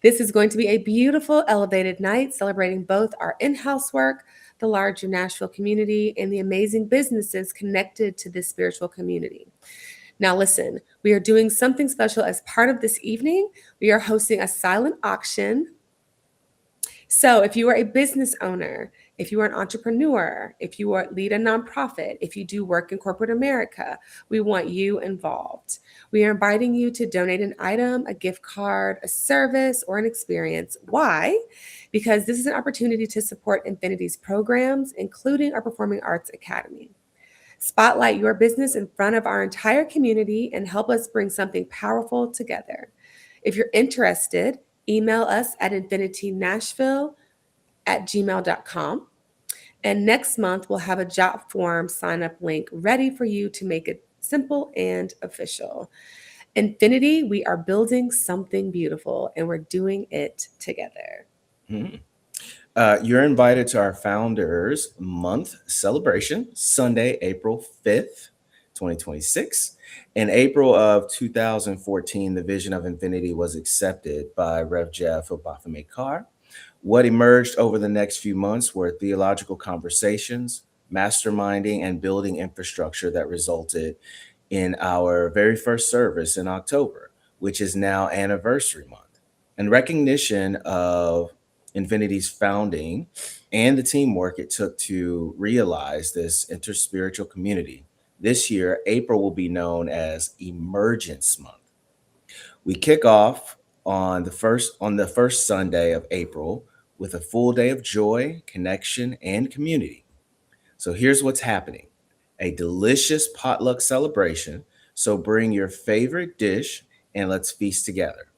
This is going to be a beautiful, elevated night celebrating both our in-house work, the larger Nashville community, and the amazing businesses connected to this spiritual community. Now listen, we are doing something special as part of this evening. We are hosting a silent auction So if you are a business owner, if you are an entrepreneur, if you lead a nonprofit, if you do work in corporate America, we want you involved. We are inviting you to donate an item, a gift card, a service, or an experience. Why? Because this is an opportunity to support Infinity's programs, including our Performing Arts Academy. Spotlight your business in front of our entire community and help us bring something powerful together. If you're interested, email us at infinitynashville@gmail.com. And next month, we'll have a job form sign up link ready for you to make it simple and official. Infinity, we are building something beautiful and we're doing it together. You're invited to our Founders Month celebration, Sunday, April 5th, 2026. In April of 2014, the vision of Infinity was accepted by Rev Jeff Obafemi Carr. What emerged over the next few months were theological conversations, masterminding, and building infrastructure that resulted in our very first service in October, which is now Anniversary Month. In recognition of Infinity's founding and the teamwork it took to realize this interspiritual community, this year, April will be known as Emergence Month. We kick off on the first Sunday of April with a full day of joy, connection, and community. So here's what's happening: a delicious potluck celebration. So bring your favorite dish and let's feast together.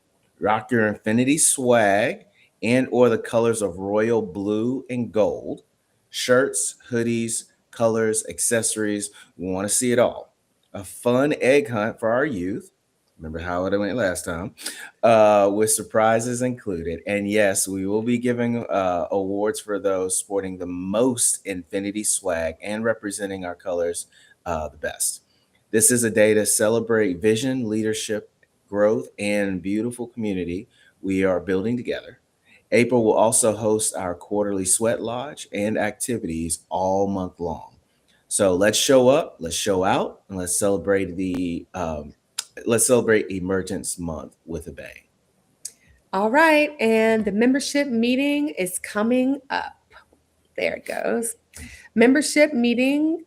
Rock your Infinity swag and or the colors of royal blue and gold, shirts, hoodies, colors, accessories. We want to see it all. A fun egg hunt for our youth. Remember how it went last time, with surprises included. And yes, we will be giving awards for those sporting the most Infinity swag and representing our colors the best. This is a day to celebrate vision, leadership, growth, and beautiful community we are building together. April will also host our quarterly sweat lodge and activities all month long. So let's show up, let's show out, and let's celebrate Emergence Month with a bang. All right. And the membership meeting is coming up. There it goes. The membership meeting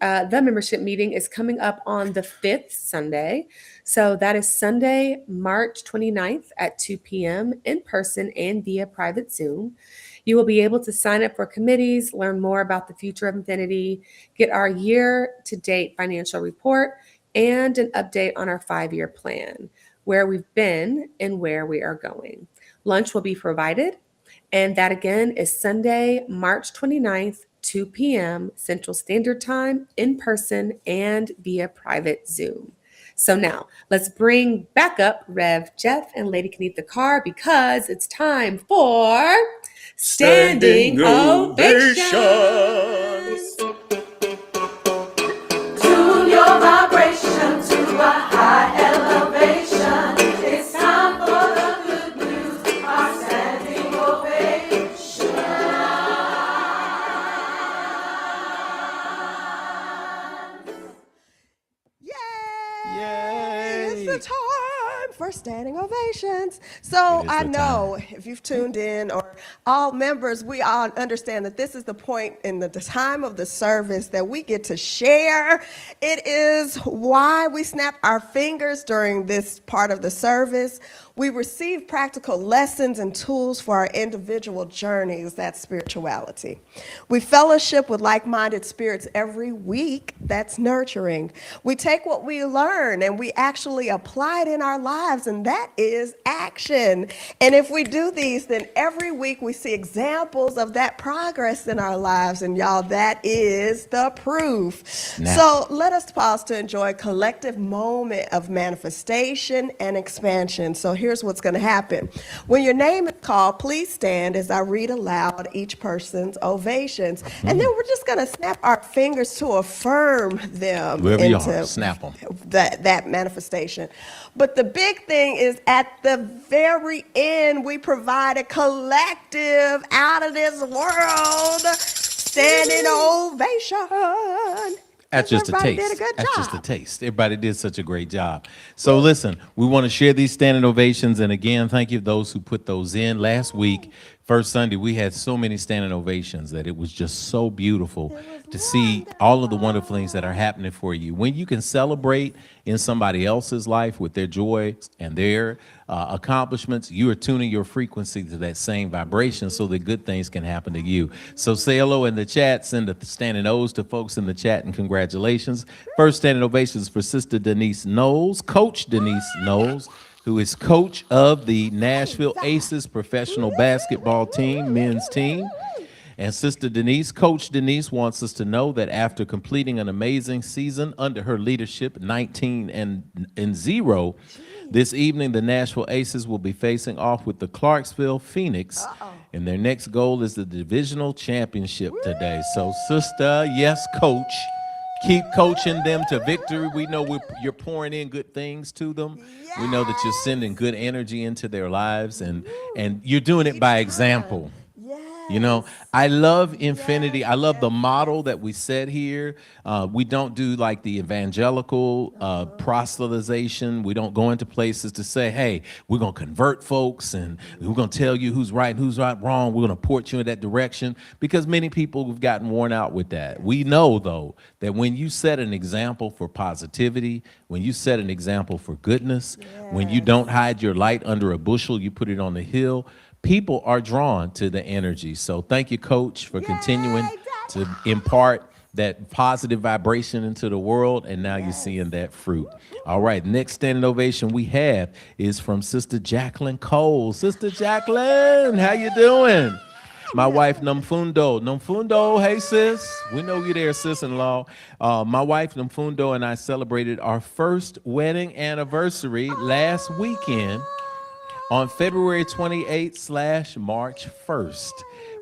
is coming up on the 5th Sunday. So that is Sunday, March 29th at 2 p.m. in person and via private Zoom. You will be able to sign up for committees, learn more about the future of Infinity, get our year-to-date financial report, and an update on our 5-year plan, where we've been and where we are going. Lunch will be provided. And that again is Sunday, March 29th, 2 p.m. Central Standard Time, in person and via private Zoom. So now let's bring back up Rev Jeff and Lady Kenitha Carr because it's time for Standing Ovations. Tune your vibration to a high elevation. It's time for the good news, our standing ovation. Yay! Yay! It's the time for standing ovations. So It is I the know if you've tuned in, or all members, we all understand that this is the point in the time of the service that we get to share. It is why we snap our fingers during this part of the service. We receive practical lessons and tools for our individual journeys, that's spirituality. We fellowship with like-minded spirits every week, that's nurturing. We take what we learn and we actually apply it in our lives, and that is action. And if we do these, then every week we see examples of that progress in our lives, and y'all, that is the proof. Now. So let us pause to enjoy a collective moment of manifestation and expansion. So here's what's going to happen. When your name is called, please stand as I read aloud each person's ovations. And then we're just going to snap our fingers to affirm them Wherever you into are, snap them. that manifestation. But the big thing is at the very end, we provide a collective out of this world standing ovation. That's just a Everybody taste. did a good That's just a job. taste. Everybody did such a great job. So listen, we want to share these standing ovations. And again, thank you to those who put those in. Last week, first Sunday, we had so many standing ovations that it was just so beautiful to see all of the wonderful things that are happening for you. When you can celebrate in somebody else's life with their joy and their accomplishments, you are tuning your frequency to that same vibration so that good things can happen to you. So say hello in the chat, send the standing O's to folks in the chat, and congratulations. First standing ovations for Sister Denise Knowles, Coach Denise Knowles, who is coach of the Nashville Aces professional basketball team, men's team. And Sister Denise, Coach Denise, wants us to know that after completing an amazing season under her leadership, 19-0, this evening the Nashville Aces will be facing off with the Clarksville Phoenix, and their next goal is the divisional championship today. So, Sister, yes, Coach, keep coaching them to victory. We know you're pouring in good things to them. We know that you're sending good energy into their lives, and you're doing it by example. You know, I love Infinity. I love the model that we set here. We don't do like the evangelical proselytization. We don't go into places to say, hey, we're going to convert folks and we're going to tell you who's right and who's not wrong. We're going to port you in that direction, because many people have gotten worn out with that. We know, though, that when you set an example for positivity, when you set an example for goodness, when you don't hide your light under a bushel, you put it on the hill, people are drawn to the energy. So thank you, Coach, for continuing to impart that positive vibration into the world, and now you're seeing that fruit. All right, next standing ovation we have is from Sister Jacqueline Cole. Sister Jacqueline, how you doing? My wife, Namfundo, hey, sis. We know you there, sis-in-law. My wife, Namfundo, and I celebrated our first wedding anniversary last weekend on February 28th/March 1st.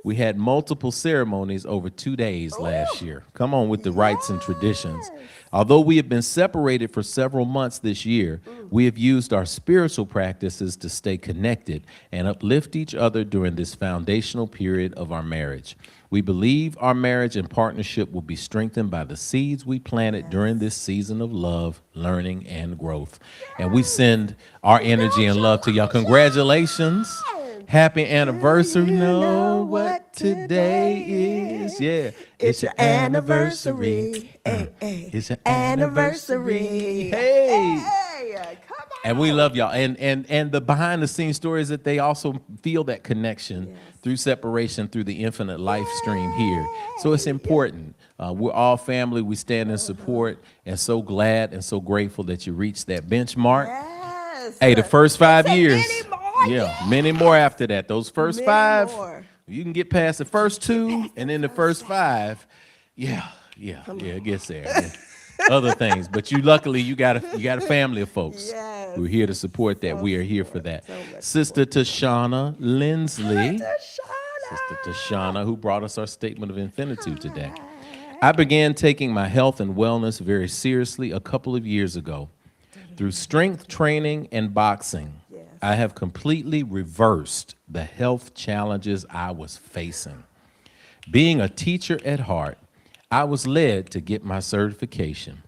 We had multiple ceremonies over 2 days last year. Come on with the rites and traditions. Although we have been separated for several months this year, we have used our spiritual practices to stay connected and uplift each other during this foundational period of our marriage. We believe our marriage and partnership will be strengthened by the seeds we planted during this season of love, learning, and growth. And we send our energy and love to y'all. Congratulations. Happy anniversary. Know what today is. Yeah. It's your anniversary. It's your anniversary. Hey. And we love y'all. And the behind the scenes stories that they also feel that connection through separation, through the infinite life stream here. So it's important. We're all family. We stand in support, and so glad and so grateful that you reached that benchmark. Hey, the first 5 years. Many more after that. Those first many 5, you can get past the first 2, and then the first 5. It gets there. Other things, but luckily you got a family of folks who are here to support that. We are here for that. Sister Tashana Lindsley, Sister Tashana, who brought us our statement of infinitude today. I began taking my health and wellness very seriously a couple of years ago. Through strength training and boxing, I have completely reversed the health challenges I was facing. Being a teacher at heart, I was led to get my certification.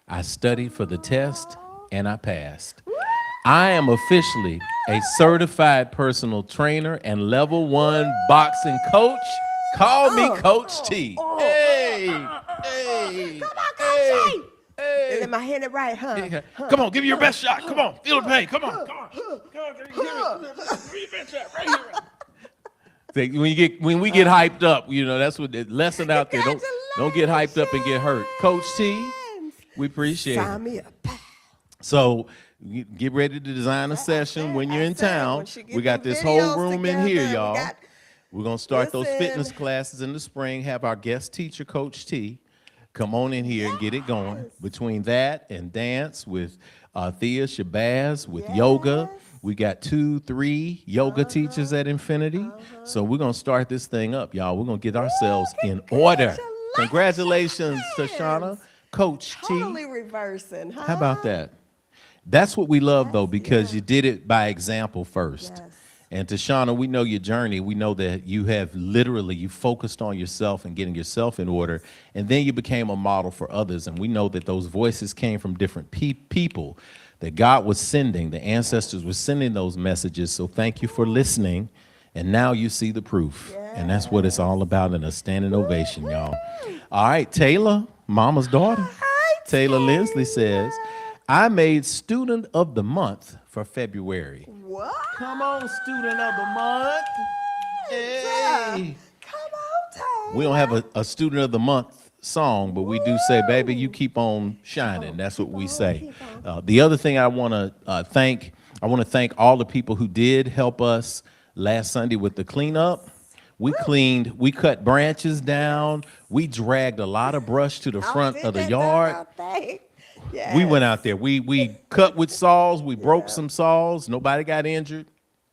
I studied for the test, and I passed. I am officially a certified personal trainer and level 1 boxing coach. Call me Coach T. Hey. Come on, Coach T. Am I hitting it right, huh? Come on, give me your best shot. Come on, feel the pain. Come on. Give me your best shot right here. When we get hyped up, that's what the lesson out there. Don't get hyped up and get hurt. Coach T, we appreciate it. So get ready to design a session when you're in town. We got this whole room in here, y'all. We're gonna start those fitness classes in the spring. Have our guest teacher, Coach T, come on in here and get it going. Between that and dance with Thea Shabazz, with yoga. We got 2-3 yoga teachers at Infinity. So we're going to start this thing up, y'all. We're going to get ourselves in order. Congratulations, Tashana. Coach T. Totally reversing, huh? How about that? That's what we love, though, because you did it by example first. And Tashana, we know your journey. We know that you have literally, you focused on yourself and getting yourself in order, and then you became a model for others. And we know that those voices came from different people that God was sending. The ancestors were sending those messages. So thank you for listening. And now you see the proof. And that's what it's all about in a standing ovation, y'all. All right, Taylor, mama's daughter. Taylor Lindsley says, I made student of the month for February. What? Come on, student of the month. Hey. Come on, Taylor. We don't have a student of the month song, but we do say, baby, you keep on shining. That's what we say. The other thing I want to thank all the people who did help us last Sunday with the cleanup. We cut branches down. We dragged a lot of brush to the front of the yard. Yes. We went out there. We cut with saws. We broke some saws. Nobody got injured.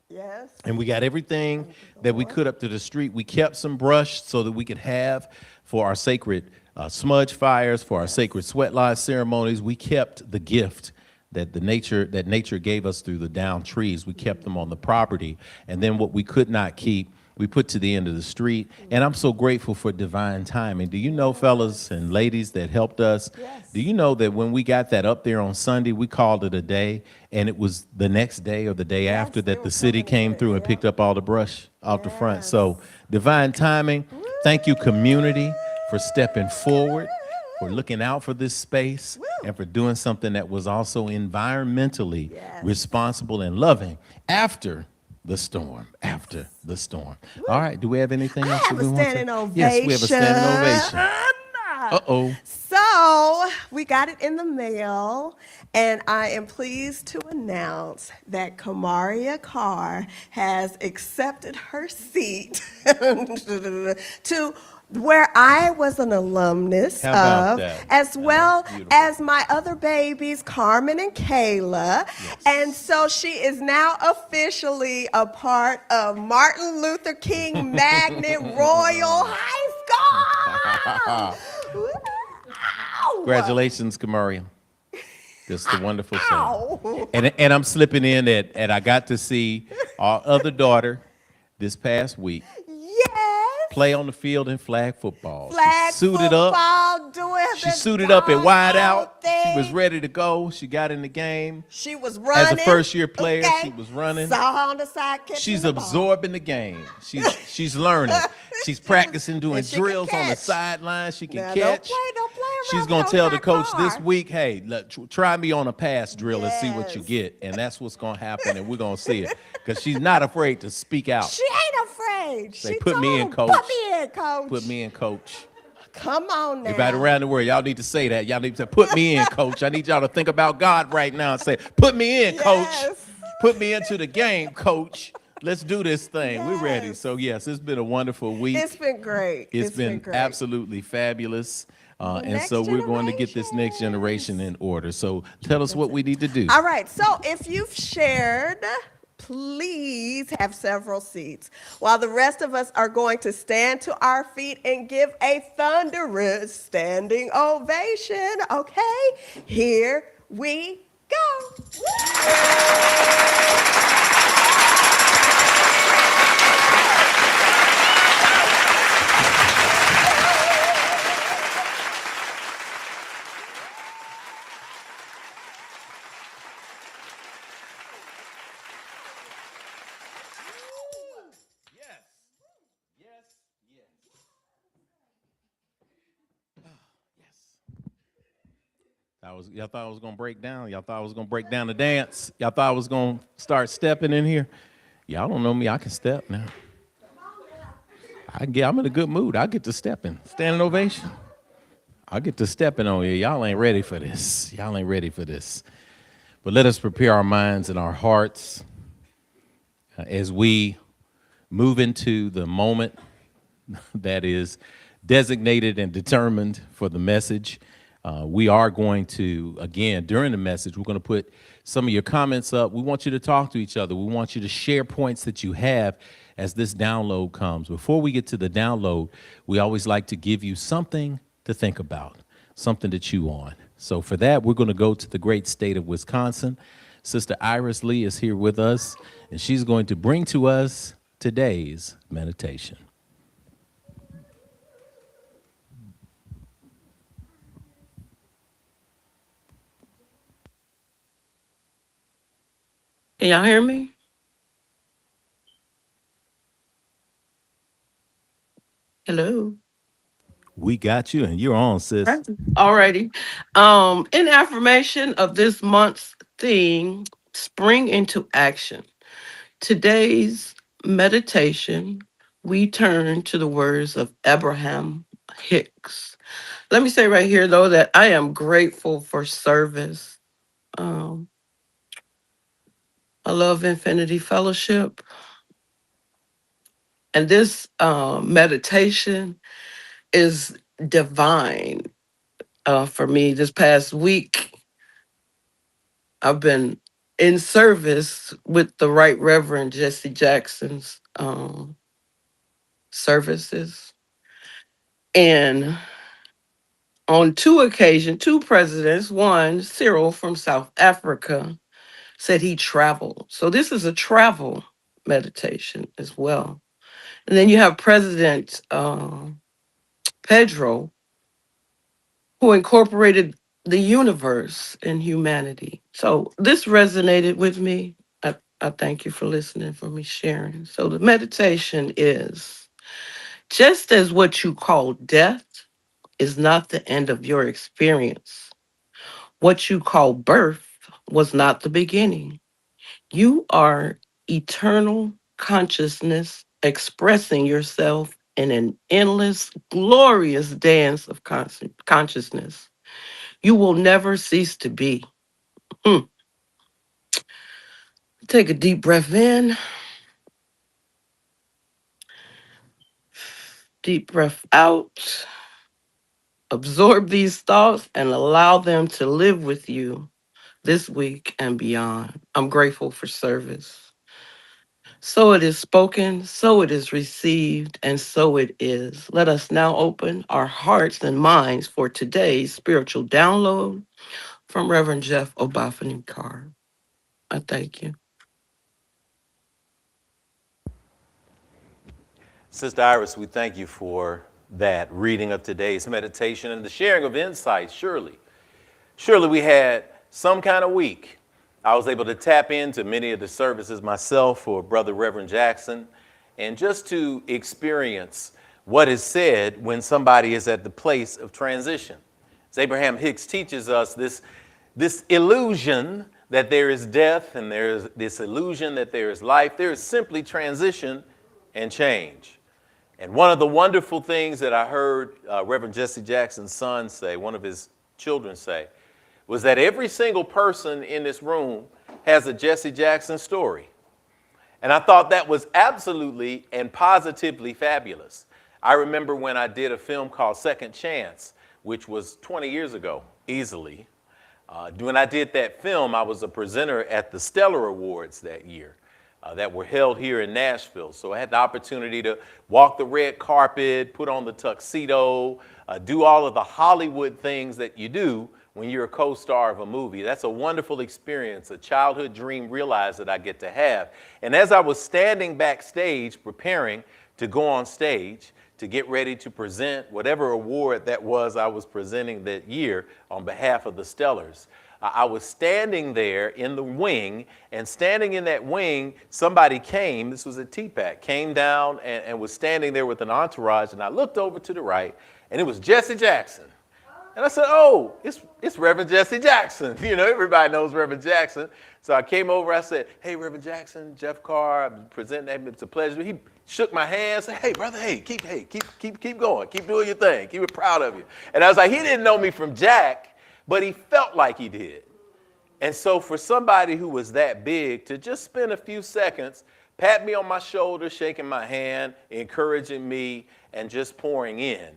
Yes. And we got everything that we could up to the street. We kept some brush so that we could have for our sacred smudge fires, for our sacred sweat lodge ceremonies. We kept the gift that nature gave us through the downed trees. We kept them on the property. And then what we could not keep, we put to the end of the street. And I'm so grateful for divine timing. Do you know, fellas and ladies that helped us? Yes. Do you know that when we got that up there on Sunday, we called it a day, and it was the next day or the day after that the city came through and picked up all the brush off the front. So divine timing. Thank you, community, for stepping forward, for looking out for this space, and for doing something that was also environmentally responsible and loving after the storm. All right, do we have anything else that we want to say? Yes, we have a standing ovation. Uh-oh. So we got it in the mail, and I am pleased to announce that Carr has accepted her seat to where I was an alumnus How about of, that? as well Beautiful. as my other babies, Carmen and Kayla. And so she is now officially a part of Martin Luther King Magnet Royal High School. Wow. Congratulations, Kamaria. Just a wonderful thing. Ow. And I'm slipping in that, and I got to see our other daughter this past week Yes. play on the field in flag football. Flag She suited up. football, doing She the suited up at wide out. thing. She was ready to go. She got in the game. She was running. As a first-year player, she was running. Saw her on the side catching She's the ball. absorbing the game. She's learning. She's practicing doing And she can drills on the catch. sideline. She can Now, catch. Don't play around She's with gonna those tell the high coach this cars. week, hey, try me on a pass drill and see what you Yes. get. And that's what's gonna happen, and we're gonna see it. Because she's not afraid to speak out. She ain't afraid. Say, She "Put me told in, him, coach. Put me in, coach. Put me in, coach. Come on now. Everybody around the world, y'all need to say that. Y'all need to say, put me in, coach. I need y'all to think about God right now and say, put me in, coach. Yes. Put me into the game, coach. Let's do this thing. We're ready. Yes. So, yes, it's been a wonderful week. It's been great. It's been great. absolutely fabulous. And next so we're going to get this next generation in order. So tell us what we need to do. All right. So if you've shared, please have several seats while the rest of us are going to stand to our feet and give a thunderous standing ovation. Okay, here we go. Y'all thought I was gonna break down. Y'all thought I was gonna break down the dance. Y'all thought I was gonna start stepping in here. Y'all don't know me. I can step now. I'm in a good mood. I get to stepping. Standing ovation. I get to stepping on you. Y'all ain't ready for this. Y'all ain't ready for this. But let us prepare our minds and our hearts as we move into the moment that is designated and determined for the message. We are going to, again, during the message, we're going to put some of your comments up. We want you to talk to each other. We want you to share points that you have as this download comes. Before we get to the download, we always like to give you something to think about, something to chew on. So for that, we're going to go to the great state of Wisconsin. Sister Iris Lee is here with us, and she's going to bring to us today's meditation. Can y'all hear me? Hello. We got you, and you're on, sis. Alrighty. In affirmation of this month's theme, spring into action. Today's meditation, we turn to the words of Abraham Hicks. Let me say right here, though, that I am grateful for service. Um, I love Infinity Fellowship. And this meditation is divine for me. This past week, I've been in service with the Right Reverend Jesse Jackson's services. And on two occasions, two presidents, one, Cyril from South Africa, said he traveled. So this is a travel meditation as well. And then you have President Pedro, who incorporated the universe and humanity. So this resonated with me. I thank you for listening, for me sharing. So the meditation is just as what you call death is not the end of your experience, what you call birth was not the beginning. You are eternal consciousness expressing yourself in an endless, glorious dance of consciousness. You will never cease to be. Mm. Take a deep breath in, deep breath out. Absorb these thoughts and allow them to live with you this week and beyond. I'm grateful for service. So it is spoken, so it is received, and so it is. Let us now open our hearts and minds for today's spiritual download from Reverend Jeff Obafemi Carr. I thank you. Sister Iris, we thank you for that reading of today's meditation and the sharing of insights. Surely we had some kind of week. I was able to tap into many of the services myself for Brother Reverend Jackson, and just to experience what is said when somebody is at the place of transition. As Abraham Hicks teaches us, this illusion that there is death and there is this illusion that there is life, there is simply transition and change. And one of the wonderful things that I heard Reverend Jesse Jackson's son say, one of his children say, was that every single person in this room has a Jesse Jackson story. And I thought that was absolutely and positively fabulous. I remember when I did a film called Second Chance, which was 20 years ago, easily. When I did that film, I was a presenter at the Stellar Awards that year. That were held here in Nashville. So I had the opportunity to walk the red carpet, put on the tuxedo, do all of the Hollywood things that you do when you're a co-star of a movie. That's a wonderful experience, a childhood dream realized that I get to have. And as I was standing backstage preparing to go on stage to get ready to present whatever award that was I was presenting that year on behalf of the Stellars, I was standing there in the wing, and standing in that wing, somebody came, this was a TPAC, came down and was standing there with an entourage, and I looked over to the right, and it was Jesse Jackson. And I said, oh, it's Reverend Jesse Jackson. You know, everybody knows Reverend Jackson. So I came over, I said, hey, Reverend Jackson, Jeff Carr, I'm presenting him, it's a pleasure. He shook my hand, said, hey, brother, keep going, keep doing your thing, keep it proud of you. And I was like, he didn't know me from Jack, but he felt like he did. And so for somebody who was that big to just spend a few seconds, pat me on my shoulder, shaking my hand, encouraging me, and just pouring in,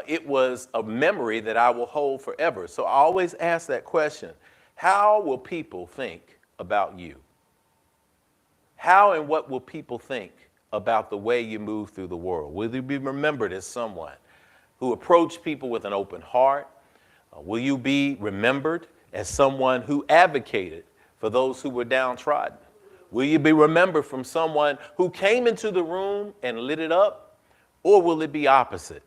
it was a memory that I will hold forever. So I always ask that question, how will people think about you? How and what will people think about the way you move through the world? Will you be remembered as someone who approached people with an open heart? Will you be remembered as someone who advocated for those who were downtrodden? Will you be remembered from someone who came into the room and lit it up, or will it be opposite?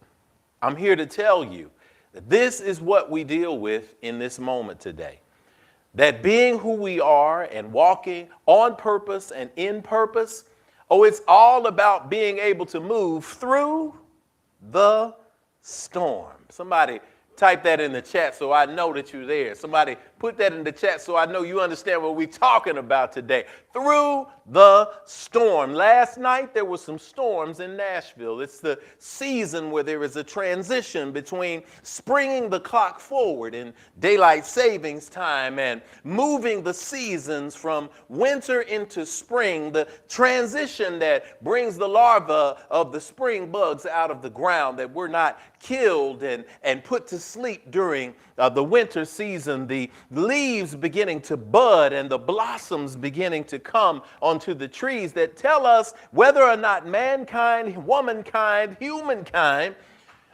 I'm here to tell you that this is what we deal with in this moment today. That being who we are and walking on purpose and in purpose, it's all about being able to move through the storm. Somebody type that in the chat so I know that you're there. Somebody put that in the chat so I know you understand what we're talking about today. Through the storm. Last night there were some storms in Nashville. It's the season where there is a transition between springing the clock forward in daylight savings time and moving the seasons from winter into spring. The transition that brings the larvae of the spring bugs out of the ground, that we're not killed and put to sleep during the winter season, the leaves beginning to bud and the blossoms beginning to come onto the trees that tell us whether or not mankind, womankind, humankind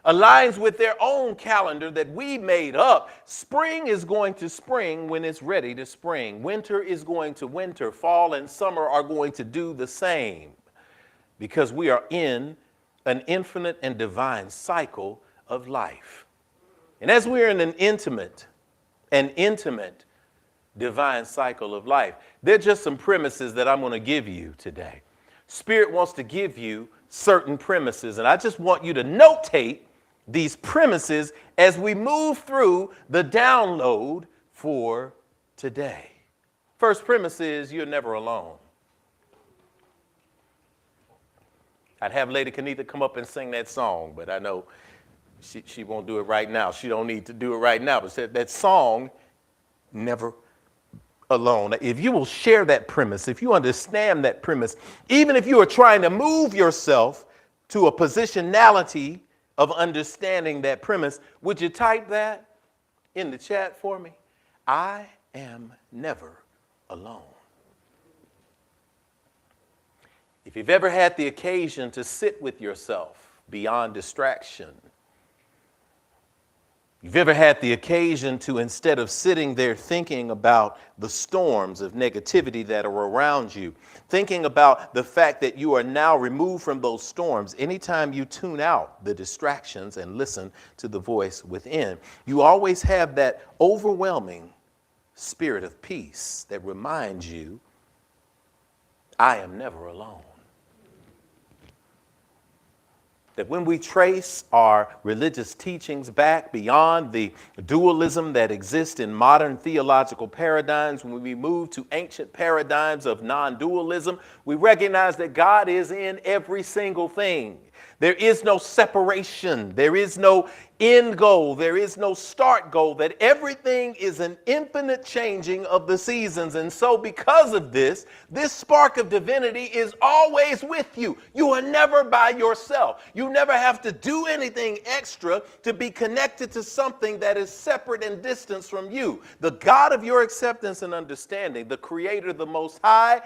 aligns with their own calendar that we made up. Spring is going to spring when it's ready to spring. Winter is going to winter. Fall and summer are going to do the same, because we are in an infinite and divine cycle of life. And as we're in an intimate divine cycle of life, there are just some premises that I'm going to give you today. Spirit wants to give you certain premises, and I just want you to notate these premises as we move through the download for today. First premise is you're never alone. I'd have Lady Kenitha come up and sing that song, but I know she won't do it right now. She don't need to do it right now, but that song, never alone. If you will share that premise, if you understand that premise, even if you are trying to move yourself to a positionality of understanding that premise, would you type that in the chat for me? I am never alone. If you've ever had the occasion to sit with yourself beyond distraction, you've ever had the occasion to, instead of sitting there thinking about the storms of negativity that are around you, thinking about the fact that you are now removed from those storms, anytime you tune out the distractions and listen to the voice within, you always have that overwhelming spirit of peace that reminds you, I am never alone. That when we trace our religious teachings back beyond the dualism that exists in modern theological paradigms, when we move to ancient paradigms of non-dualism, we recognize that God is in every single thing. There is no separation. There is no end goal. There is no start goal. That everything is an infinite changing of the seasons. And so because of this spark of divinity is always with you. You are never by yourself. You never have to do anything extra to be connected to something that is separate and distant from you. The God of your acceptance and understanding, the Creator, the Most High,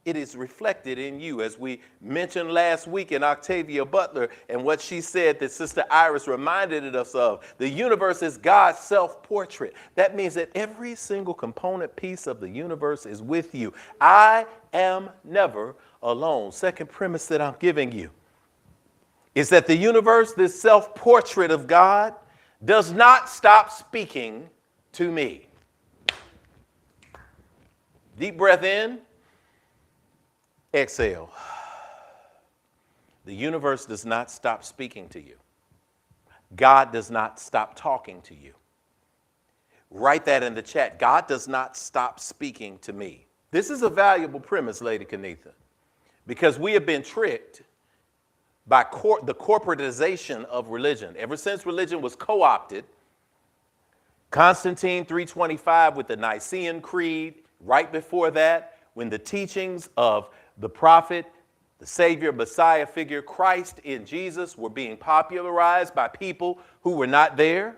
it is reflected in you, as we mentioned last week in Octavia Butler and what she said that Sister Iris reminded us of. The universe is God's self-portrait. That means that every single component piece of the universe is with you. I am never alone. Second premise that I'm giving you is that the universe, this self-portrait of God, does not stop speaking to me. Deep breath in. Exhale. The universe does not stop speaking to you. God does not stop talking to you. Write that in the chat. God does not stop speaking to me. This is a valuable premise, Lady Kenitha, because we have been tricked by the corporatization of religion. Ever since religion was co-opted, Constantine 325 with the Nicene Creed, right before that, when the teachings of the prophet, the Savior, Messiah figure, Christ in Jesus, were being popularized by people who were not there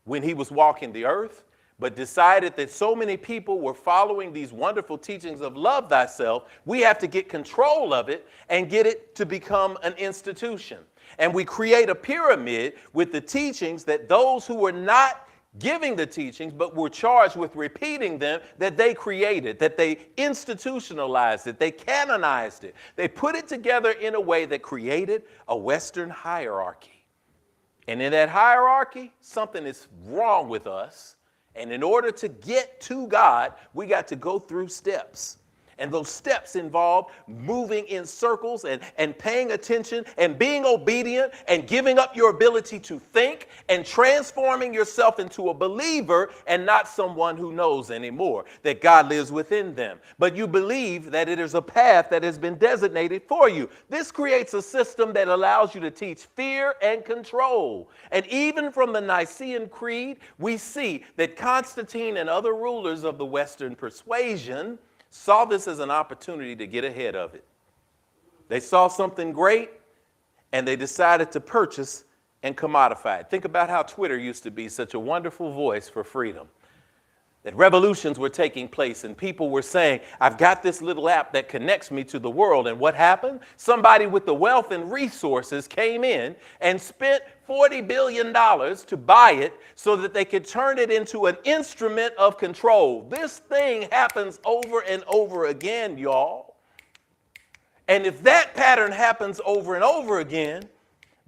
when he was walking the earth, but decided that so many people were following these wonderful teachings of love thyself, we have to get control of it and get it to become an institution. And we create a pyramid with the teachings that those who were not giving the teachings, but were charged with repeating them that they created, that they institutionalized it, they canonized it. They put it together in a way that created a Western hierarchy. And in that hierarchy, something is wrong with us. And in order to get to God, we got to go through steps. And those steps involve moving in circles and paying attention and being obedient and giving up your ability to think and transforming yourself into a believer and not someone who knows anymore that God lives within them. But you believe that it is a path that has been designated for you. This creates a system that allows you to teach fear and control. And even from the Nicene Creed, we see that Constantine and other rulers of the Western persuasion saw this as an opportunity to get ahead of it. They saw something great and they decided to purchase and commodify it. Think about how Twitter used to be such a wonderful voice for freedom. That revolutions were taking place and people were saying, I've got this little app that connects me to the world. And what happened? Somebody with the wealth and resources came in and spent $40 billion to buy it so that they could turn it into an instrument of control. This thing happens over and over again, y'all. And if that pattern happens over and over again,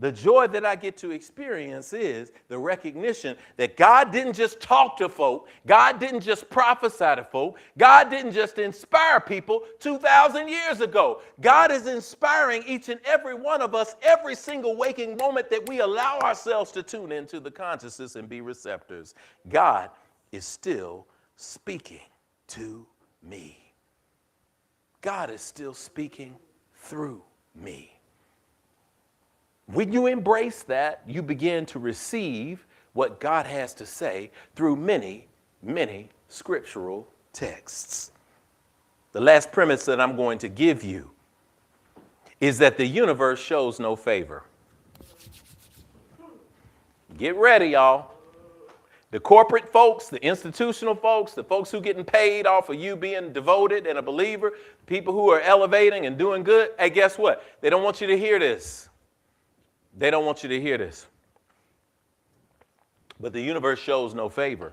the joy that I get to experience is the recognition that God didn't just talk to folk. God didn't just prophesy to folk. God didn't just inspire people 2,000 years ago. God is inspiring each and every one of us every single waking moment that we allow ourselves to tune into the consciousness and be receptors. God is still speaking to me. God is still speaking through me. When you embrace that, you begin to receive what God has to say through many, many scriptural texts. The last premise that I'm going to give you is that the universe shows no favor. Get ready, y'all. The corporate folks, the institutional folks, the folks who are getting paid off of you being devoted and a believer, people who are elevating and doing good, hey, guess what? They don't want you to hear this. They don't want you to hear this. But the universe shows no favor.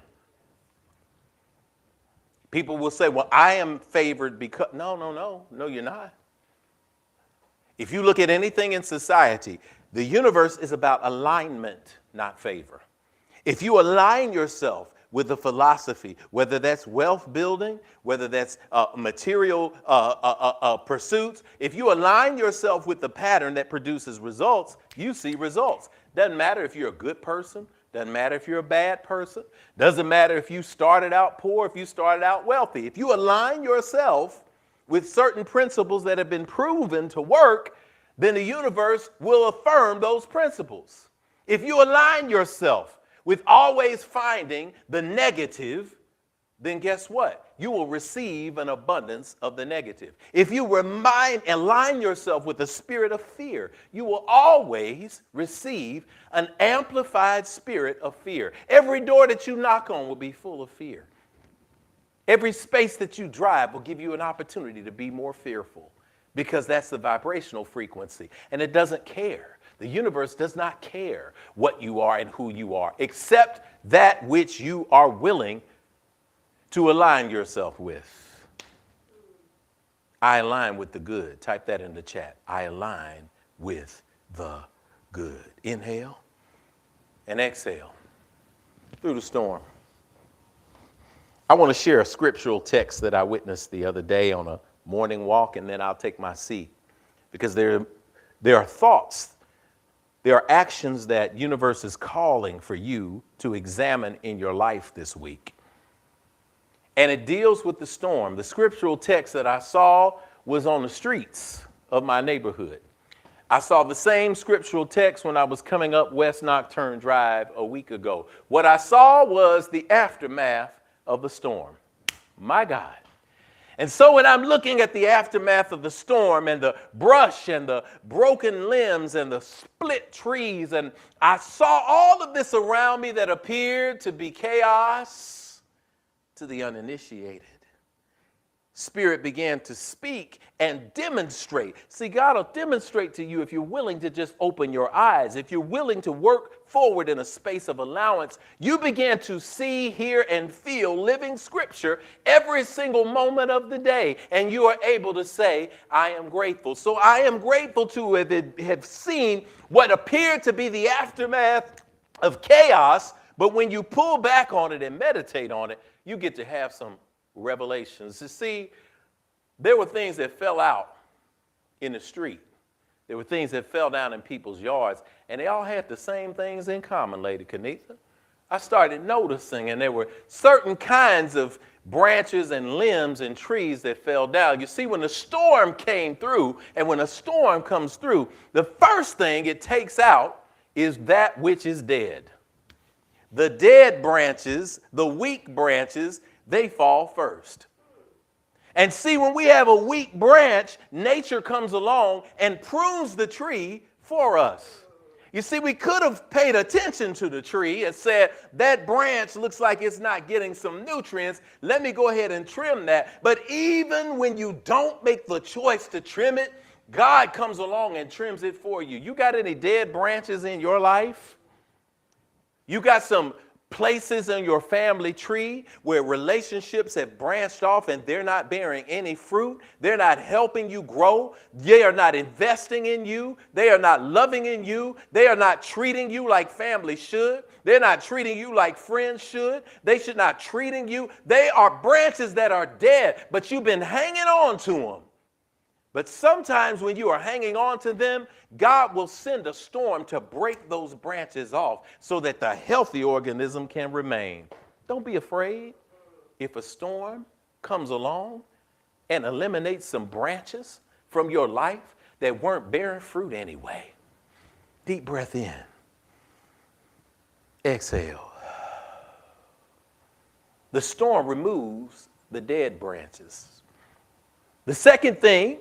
People will say, well, I am favored because... No, you're not. If you look at anything in society, the universe is about alignment, not favor. If you align yourself with a philosophy, whether that's wealth building, whether that's material pursuits, if you align yourself with the pattern that produces results, you see results. Doesn't matter if you're a good person, doesn't matter if you're a bad person, doesn't matter if you started out poor, if you started out wealthy. If you align yourself with certain principles that have been proven to work, then the universe will affirm those principles. If you align yourself with always finding the negative, then guess what? You will receive an abundance of the negative. If you align yourself with the spirit of fear, you will always receive an amplified spirit of fear. Every door that you knock on will be full of fear. Every space that you drive will give you an opportunity to be more fearful because that's the vibrational frequency, and it doesn't care. The universe does not care what you are and who you are, except that which you are willing to align yourself with. I align with the good. Type that in the chat. I align with the good. Inhale and exhale through the storm. I want to share a scriptural text that I witnessed the other day on a morning walk, and then I'll take my seat, because there are thoughts. There are actions that universe is calling for you to examine in your life this week. And it deals with the storm. The scriptural text that I saw was on the streets of my neighborhood. I saw the same scriptural text when I was coming up West Nocturne Drive a week ago. What I saw was the aftermath of the storm. My God. And so when I'm looking at the aftermath of the storm and the brush and the broken limbs and the split trees, and I saw all of this around me that appeared to be chaos to the uninitiated. Spirit began to speak and demonstrate. See, God will demonstrate to you if you're willing to just open your eyes. If you're willing to work forward in a space of allowance, you begin to see, hear, and feel living scripture every single moment of the day. And you are able to say, I am grateful. So I am grateful to have seen what appeared to be the aftermath of chaos. But when you pull back on it and meditate on it, you get to have some revelations. You see, there were things that fell out in the street. There were things that fell down in people's yards, and they all had the same things in common, Lady Kenitha. I started noticing, and there were certain kinds of branches and limbs and trees that fell down. You see, when the storm came through, and when a storm comes through, the first thing it takes out is that which is dead. The dead branches, the weak branches, they fall first. And see, when we have a weak branch, nature comes along and prunes the tree for us. You see, we could have paid attention to the tree and said, that branch looks like it's not getting some nutrients. Let me go ahead and trim that. But even when you don't make the choice to trim it, God comes along and trims it for you. You got any dead branches in your life? You got some places in your family tree where relationships have branched off and they're not bearing any fruit. They're not helping you grow. They are not investing in you. They are not loving in you. They are not treating you like family should. They're not treating you like friends should. They should not treating you. They are branches that are dead, but you've been hanging on to them. But sometimes when you are hanging on to them, God will send a storm to break those branches off so that the healthy organism can remain. Don't be afraid if a storm comes along and eliminates some branches from your life that weren't bearing fruit anyway. Deep breath in. Exhale. The storm removes the dead branches. The second thing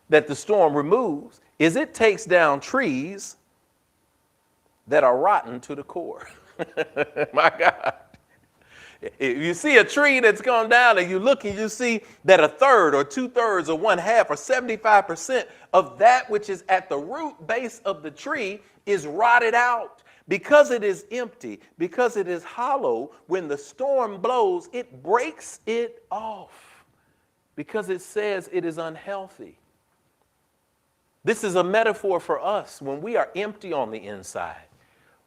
that the storm removes is it takes down trees that are rotten to the core. My God. If you see a tree that's gone down and you look and you see that a third or 2/3 or 1/2 or 75% of that which is at the root base of the tree is rotted out. Because it is empty, because it is hollow, when the storm blows, it breaks it off because it says it is unhealthy. This is a metaphor for us when we are empty on the inside.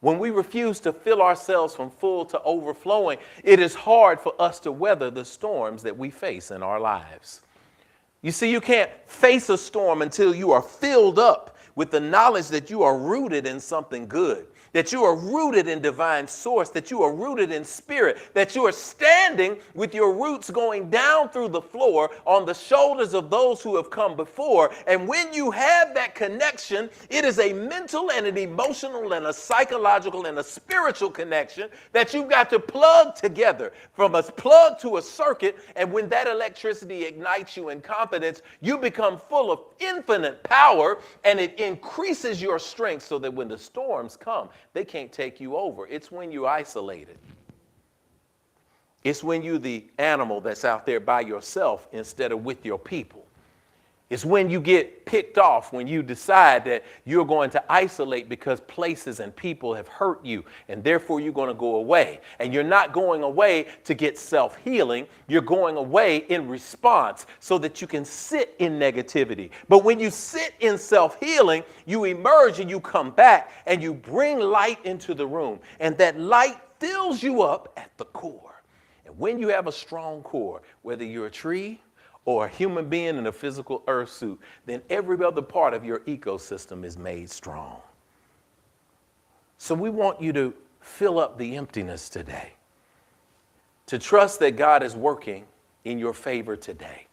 When we refuse to fill ourselves from full to overflowing, it is hard for us to weather the storms that we face in our lives. You see, you can't face a storm until you are filled up with the knowledge that you are rooted in something good, that you are rooted in divine source, that you are rooted in spirit, that you are standing with your roots going down through the floor on the shoulders of those who have come before. And when you have that connection, it is a mental and an emotional and a psychological and a spiritual connection that you've got to plug together from a plug to a circuit. And when that electricity ignites you in confidence, you become full of infinite power, and it increases your strength so that when the storms come, they can't take you over. It's when you're isolated. It's when you're the animal that's out there by yourself instead of with your people. It's when you get picked off, when you decide that you're going to isolate because places and people have hurt you, and therefore you're going to go away. And you're not going away to get self-healing. You're going away in response so that you can sit in negativity. But when you sit in self-healing, you emerge and you come back and you bring light into the room. And that light fills you up at the core. And when you have a strong core, whether you're a tree or a human being in a physical earth suit, then every other part of your ecosystem is made strong. So we want you to fill up the emptiness today, to trust that God is working in your favor today.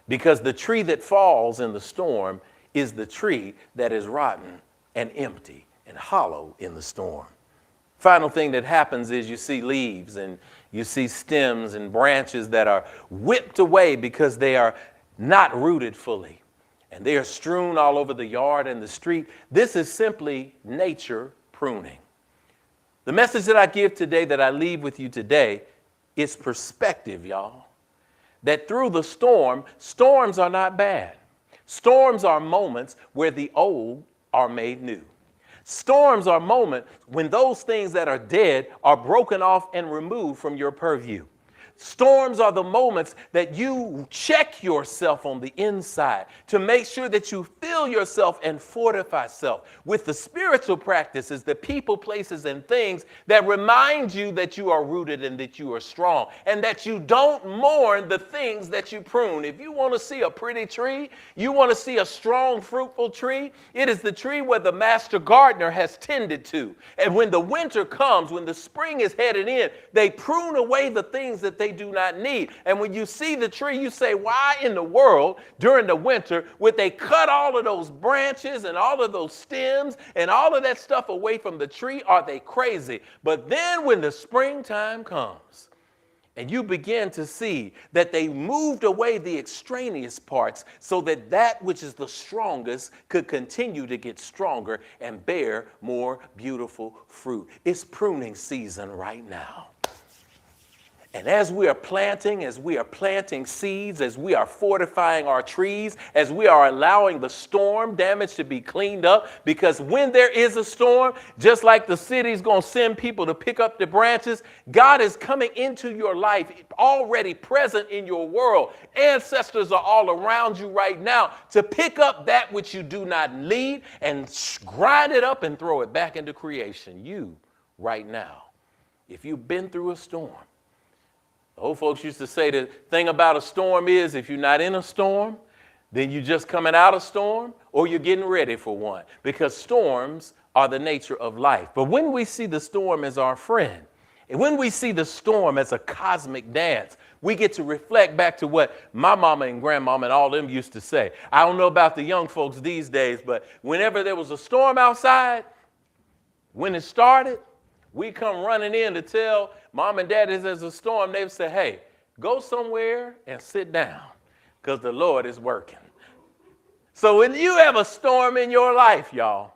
Because the tree that falls in the storm is the tree that is rotten and empty and hollow in the storm. Final thing that happens is you see leaves and you see stems and branches that are whipped away because they are not rooted fully. And they are strewn all over the yard and the street. This is simply nature pruning. The message that I give today, that I leave with you today, is perspective, y'all. that through the storm, storms are not bad. Storms are moments where the old are made new. Storms are moments when those things that are dead are broken off and removed from your purview. Storms are the moments that you check yourself on the inside to make sure that you fill yourself and fortify self with the spiritual practices, the people, places, and things that remind you that you are rooted and that you are strong and that you don't mourn the things that you prune. If you want to see a pretty tree, you want to see a strong, fruitful tree, it is the tree where the master gardener has tended to. And when the winter comes, when the spring is headed in, they prune away the things that they do not need. And when you see the tree, you say, why in the world during the winter would they cut all of those branches and all of those stems and all of that stuff away from the tree? Are they crazy? But then when the springtime comes and you begin to see that they moved away the extraneous parts so that that which is the strongest could continue to get stronger and bear more beautiful fruit. It's pruning season right now. And as we are planting seeds, as we are fortifying our trees, as we are allowing the storm damage to be cleaned up, because when there is a storm, just like the city's going to send people to pick up the branches, God is coming into your life, already present in your world. Ancestors are all around you right now to pick up that which you do not need and grind it up and throw it back into creation. You, right now, if you've been through a storm, old folks used to say the thing about a storm is if you're not in a storm, then you're just coming out of storm or you're getting ready for one, because storms are the nature of life. But when we see the storm as our friend, and when we see the storm as a cosmic dance, we get to reflect back to what my mama and grandmama and all them used to say. I don't know about the young folks these days, but whenever there was a storm outside, when it started, we come running in to tell mom and dad there's a storm. They would say, hey, go somewhere and sit down because the Lord is working. So when you have a storm in your life, y'all,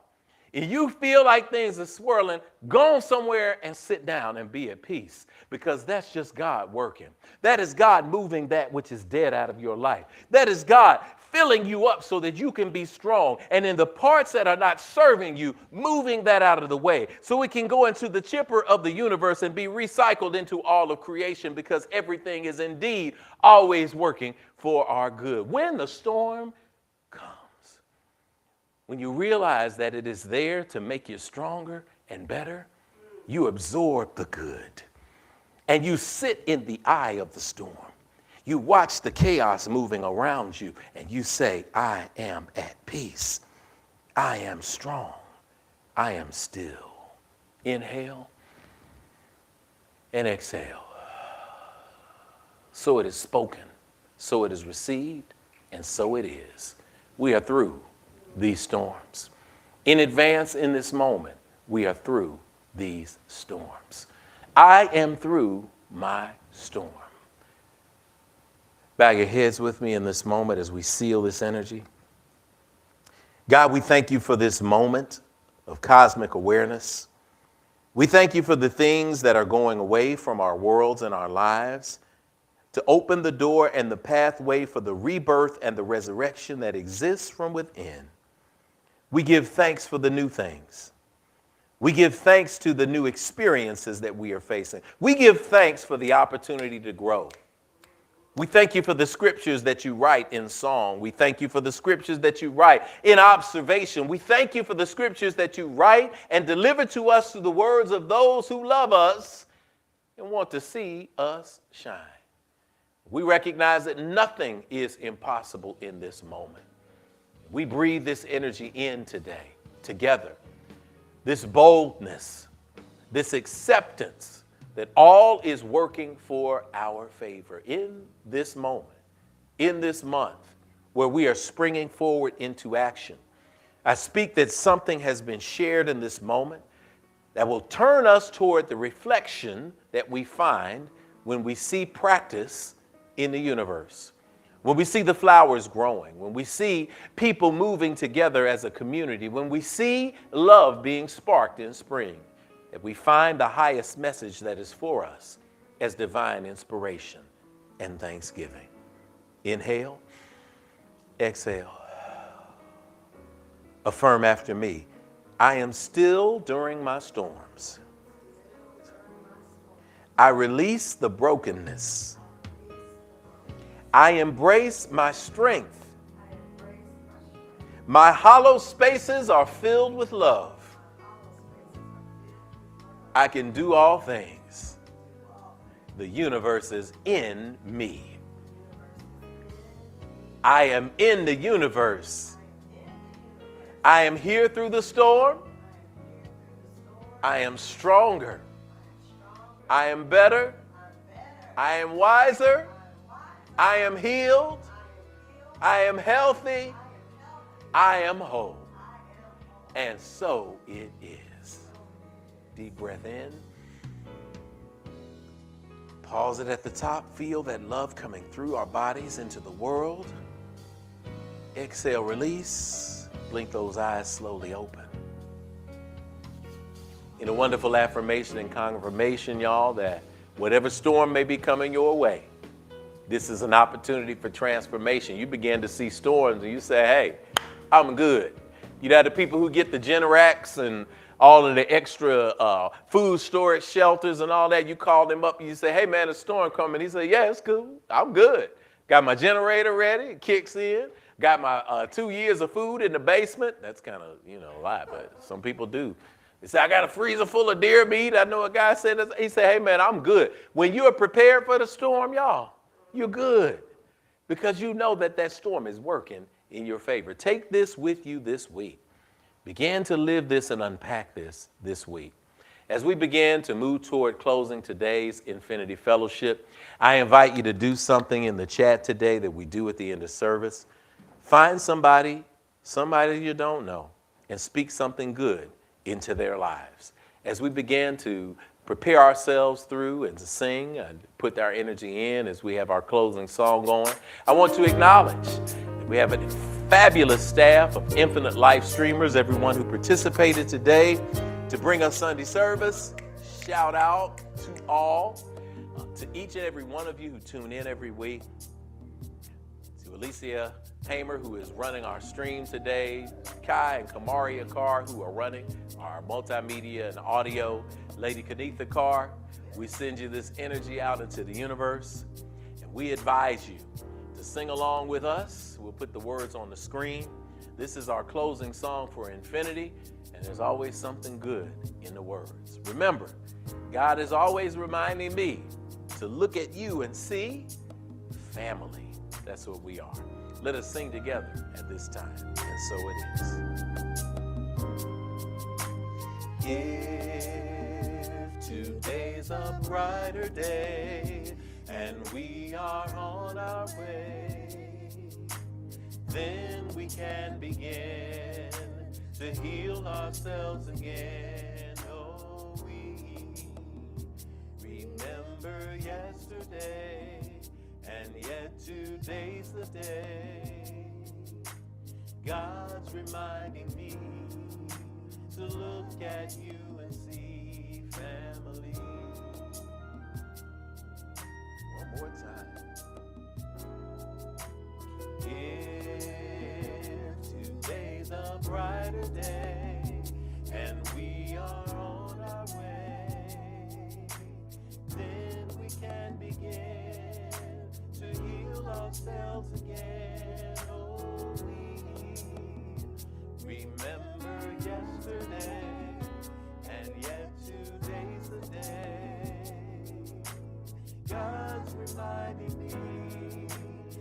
and you feel like things are swirling, go somewhere and sit down and be at peace, because that's just God working. That is God moving that which is dead out of your life. That is God filling you up so that you can be strong. And in the parts that are not serving you, moving that out of the way so it can go into the chipper of the universe and be recycled into all of creation, because everything is indeed always working for our good. When the storm comes, when you realize that it is there to make you stronger and better, you absorb the good and you sit in the eye of the storm. You watch the chaos moving around you and you say, I am at peace. I am strong. I am still. Inhale and exhale. So it is spoken, so it is received, and so it is. We are through these storms. In advance, in this moment, we are through these storms. I am through my storm. Bow your heads with me in this moment as we seal this energy. God, we thank you for this moment of cosmic awareness. We thank you for the things that are going away from our worlds and our lives to open the door and the pathway for the rebirth and the resurrection that exists from within. We give thanks for the new things. We give thanks to the new experiences that we are facing. We give thanks for the opportunity to grow. We thank you for the scriptures that you write in song. We thank you for the scriptures that you write in observation. We thank you for the scriptures that you write and deliver to us through the words of those who love us and want to see us shine. We recognize that nothing is impossible in this moment. We breathe this energy in today, together. This boldness, this acceptance that all is working for our favor in this moment, in this month, where we are springing forward into action. I speak that something has been shared in this moment that will turn us toward the reflection that we find when we see practice in the universe. When we see the flowers growing, when we see people moving together as a community, when we see love being sparked in spring, that we find the highest message that is for us as divine inspiration and thanksgiving. Inhale, exhale. Affirm after me. I am still during my storms. I release the brokenness. I embrace my strength. My hollow spaces are filled with love. I can do all things. The universe is in me. I am in the universe. I am here through the storm. I am stronger. I am better. I am wiser. I am healed. I am healthy. I am whole. And so it is. Deep breath in. Pause it at the top. Feel that love coming through our bodies into the world. Exhale, release. Blink those eyes slowly open. In a wonderful affirmation and confirmation, y'all, that whatever storm may be coming your way, this is an opportunity for transformation. You begin to see storms and you say, hey, I'm good. You know, the people who get the Generacs and all of the extra food storage shelters and all that, you call them up and you say, hey, man, a storm coming. He say, yeah, it's cool. I'm good. Got my generator ready. It kicks in. Got my 2 years of food in the basement. That's kind of, a lot, but some people do. They say, I got a freezer full of deer meat. I know a guy said this. He said, hey, man, I'm good. When you are prepared for the storm, y'all, you're good because you know that that storm is working in your favor. Take this with you this week. Begin to live this and unpack this week. As we begin to move toward closing today's Infinity Fellowship, I invite you to do something in the chat today that we do at the end of service. Find somebody you don't know, and speak something good into their lives. As we begin to prepare ourselves through and to sing and put our energy in as we have our closing song going, I want to acknowledge that we have a fabulous staff of Infinite Life streamers, everyone who participated today to bring us Sunday service. Shout out to all, to each and every one of you who tune in every week. To Alicia Hamer, who is running our stream today, Kai and Kamaria Carr, who are running our multimedia and audio, Lady Kanitha Carr, we send you this energy out into the universe, and we advise you to sing along with us. We'll put the words on the screen. This is our closing song for Infinity, and there's always something good in the words. Remember, God is always reminding me to look at you and see family. That's what we are. Let us sing together at this time, and so it is. If today's a brighter day, and we are on our way, then we can begin to heal ourselves again. Oh, we remember yesterday, and yet today's the day. God's reminding me to look at you and see family. One more time. If today's a brighter day and we are on our way, then we can begin to heal ourselves again. Oh, we remember yesterday, and yet today's the day. God's reminding me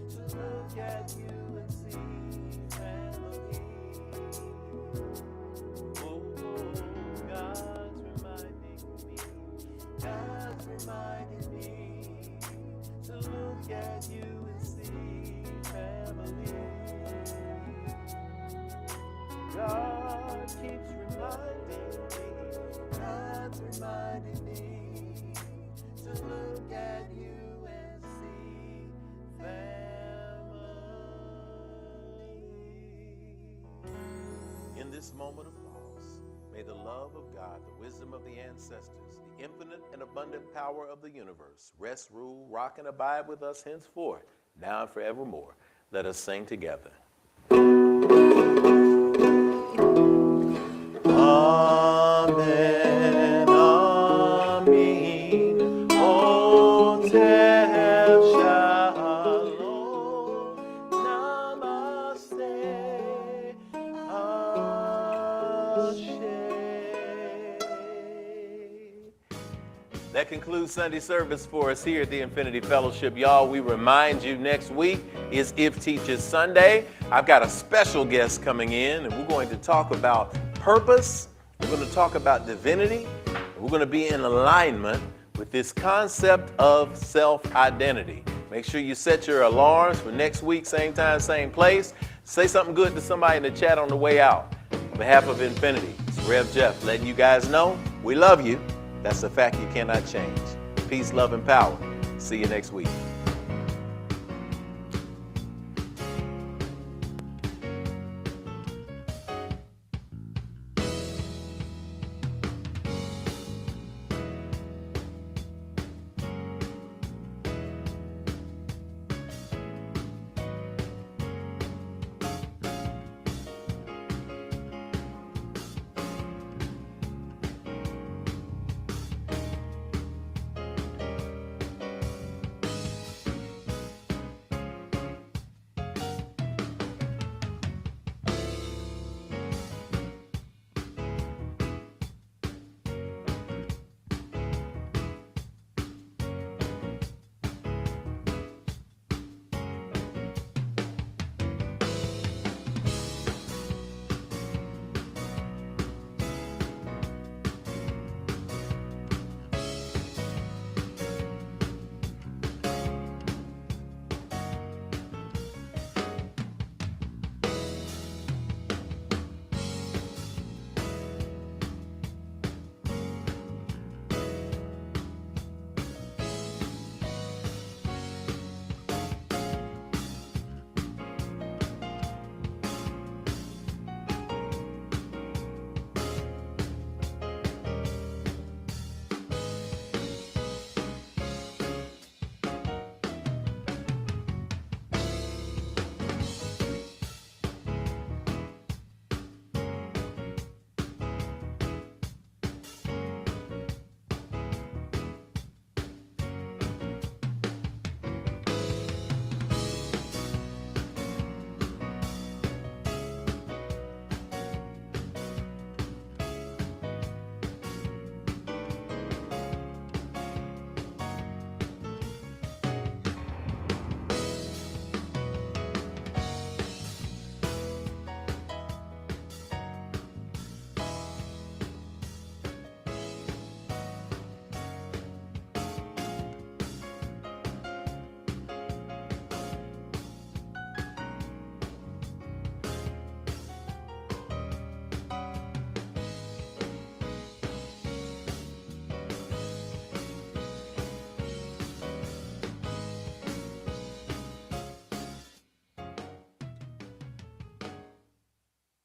to look at you and see family. Oh, God's reminding me. God's reminding me to look at you and see family. God keeps reminding me, God's reminding me to look at you and see family. In this moment of pause, may the love of God, the wisdom of the ancestors, the infinite and abundant power of the universe rest, rule, rock, and abide with us henceforth now and forevermore. Let us sing together. Amen, amen, Hotel Shalom, Namaste, Ashe. That concludes Sunday service for us here at the Infinity Fellowship. Y'all, we remind you next week is If Teaches Sunday. I've got a special guest coming in, and we're going to talk about purpose. We're going to talk about divinity. We're going to be in alignment with this concept of self-identity. Make sure you set your alarms for next week, same time, same place. Say something good to somebody in the chat on the way out. On behalf of Infinity, it's Rev Jeff letting you guys know we love you. That's a fact you cannot change. Peace, love, and power. See you next week.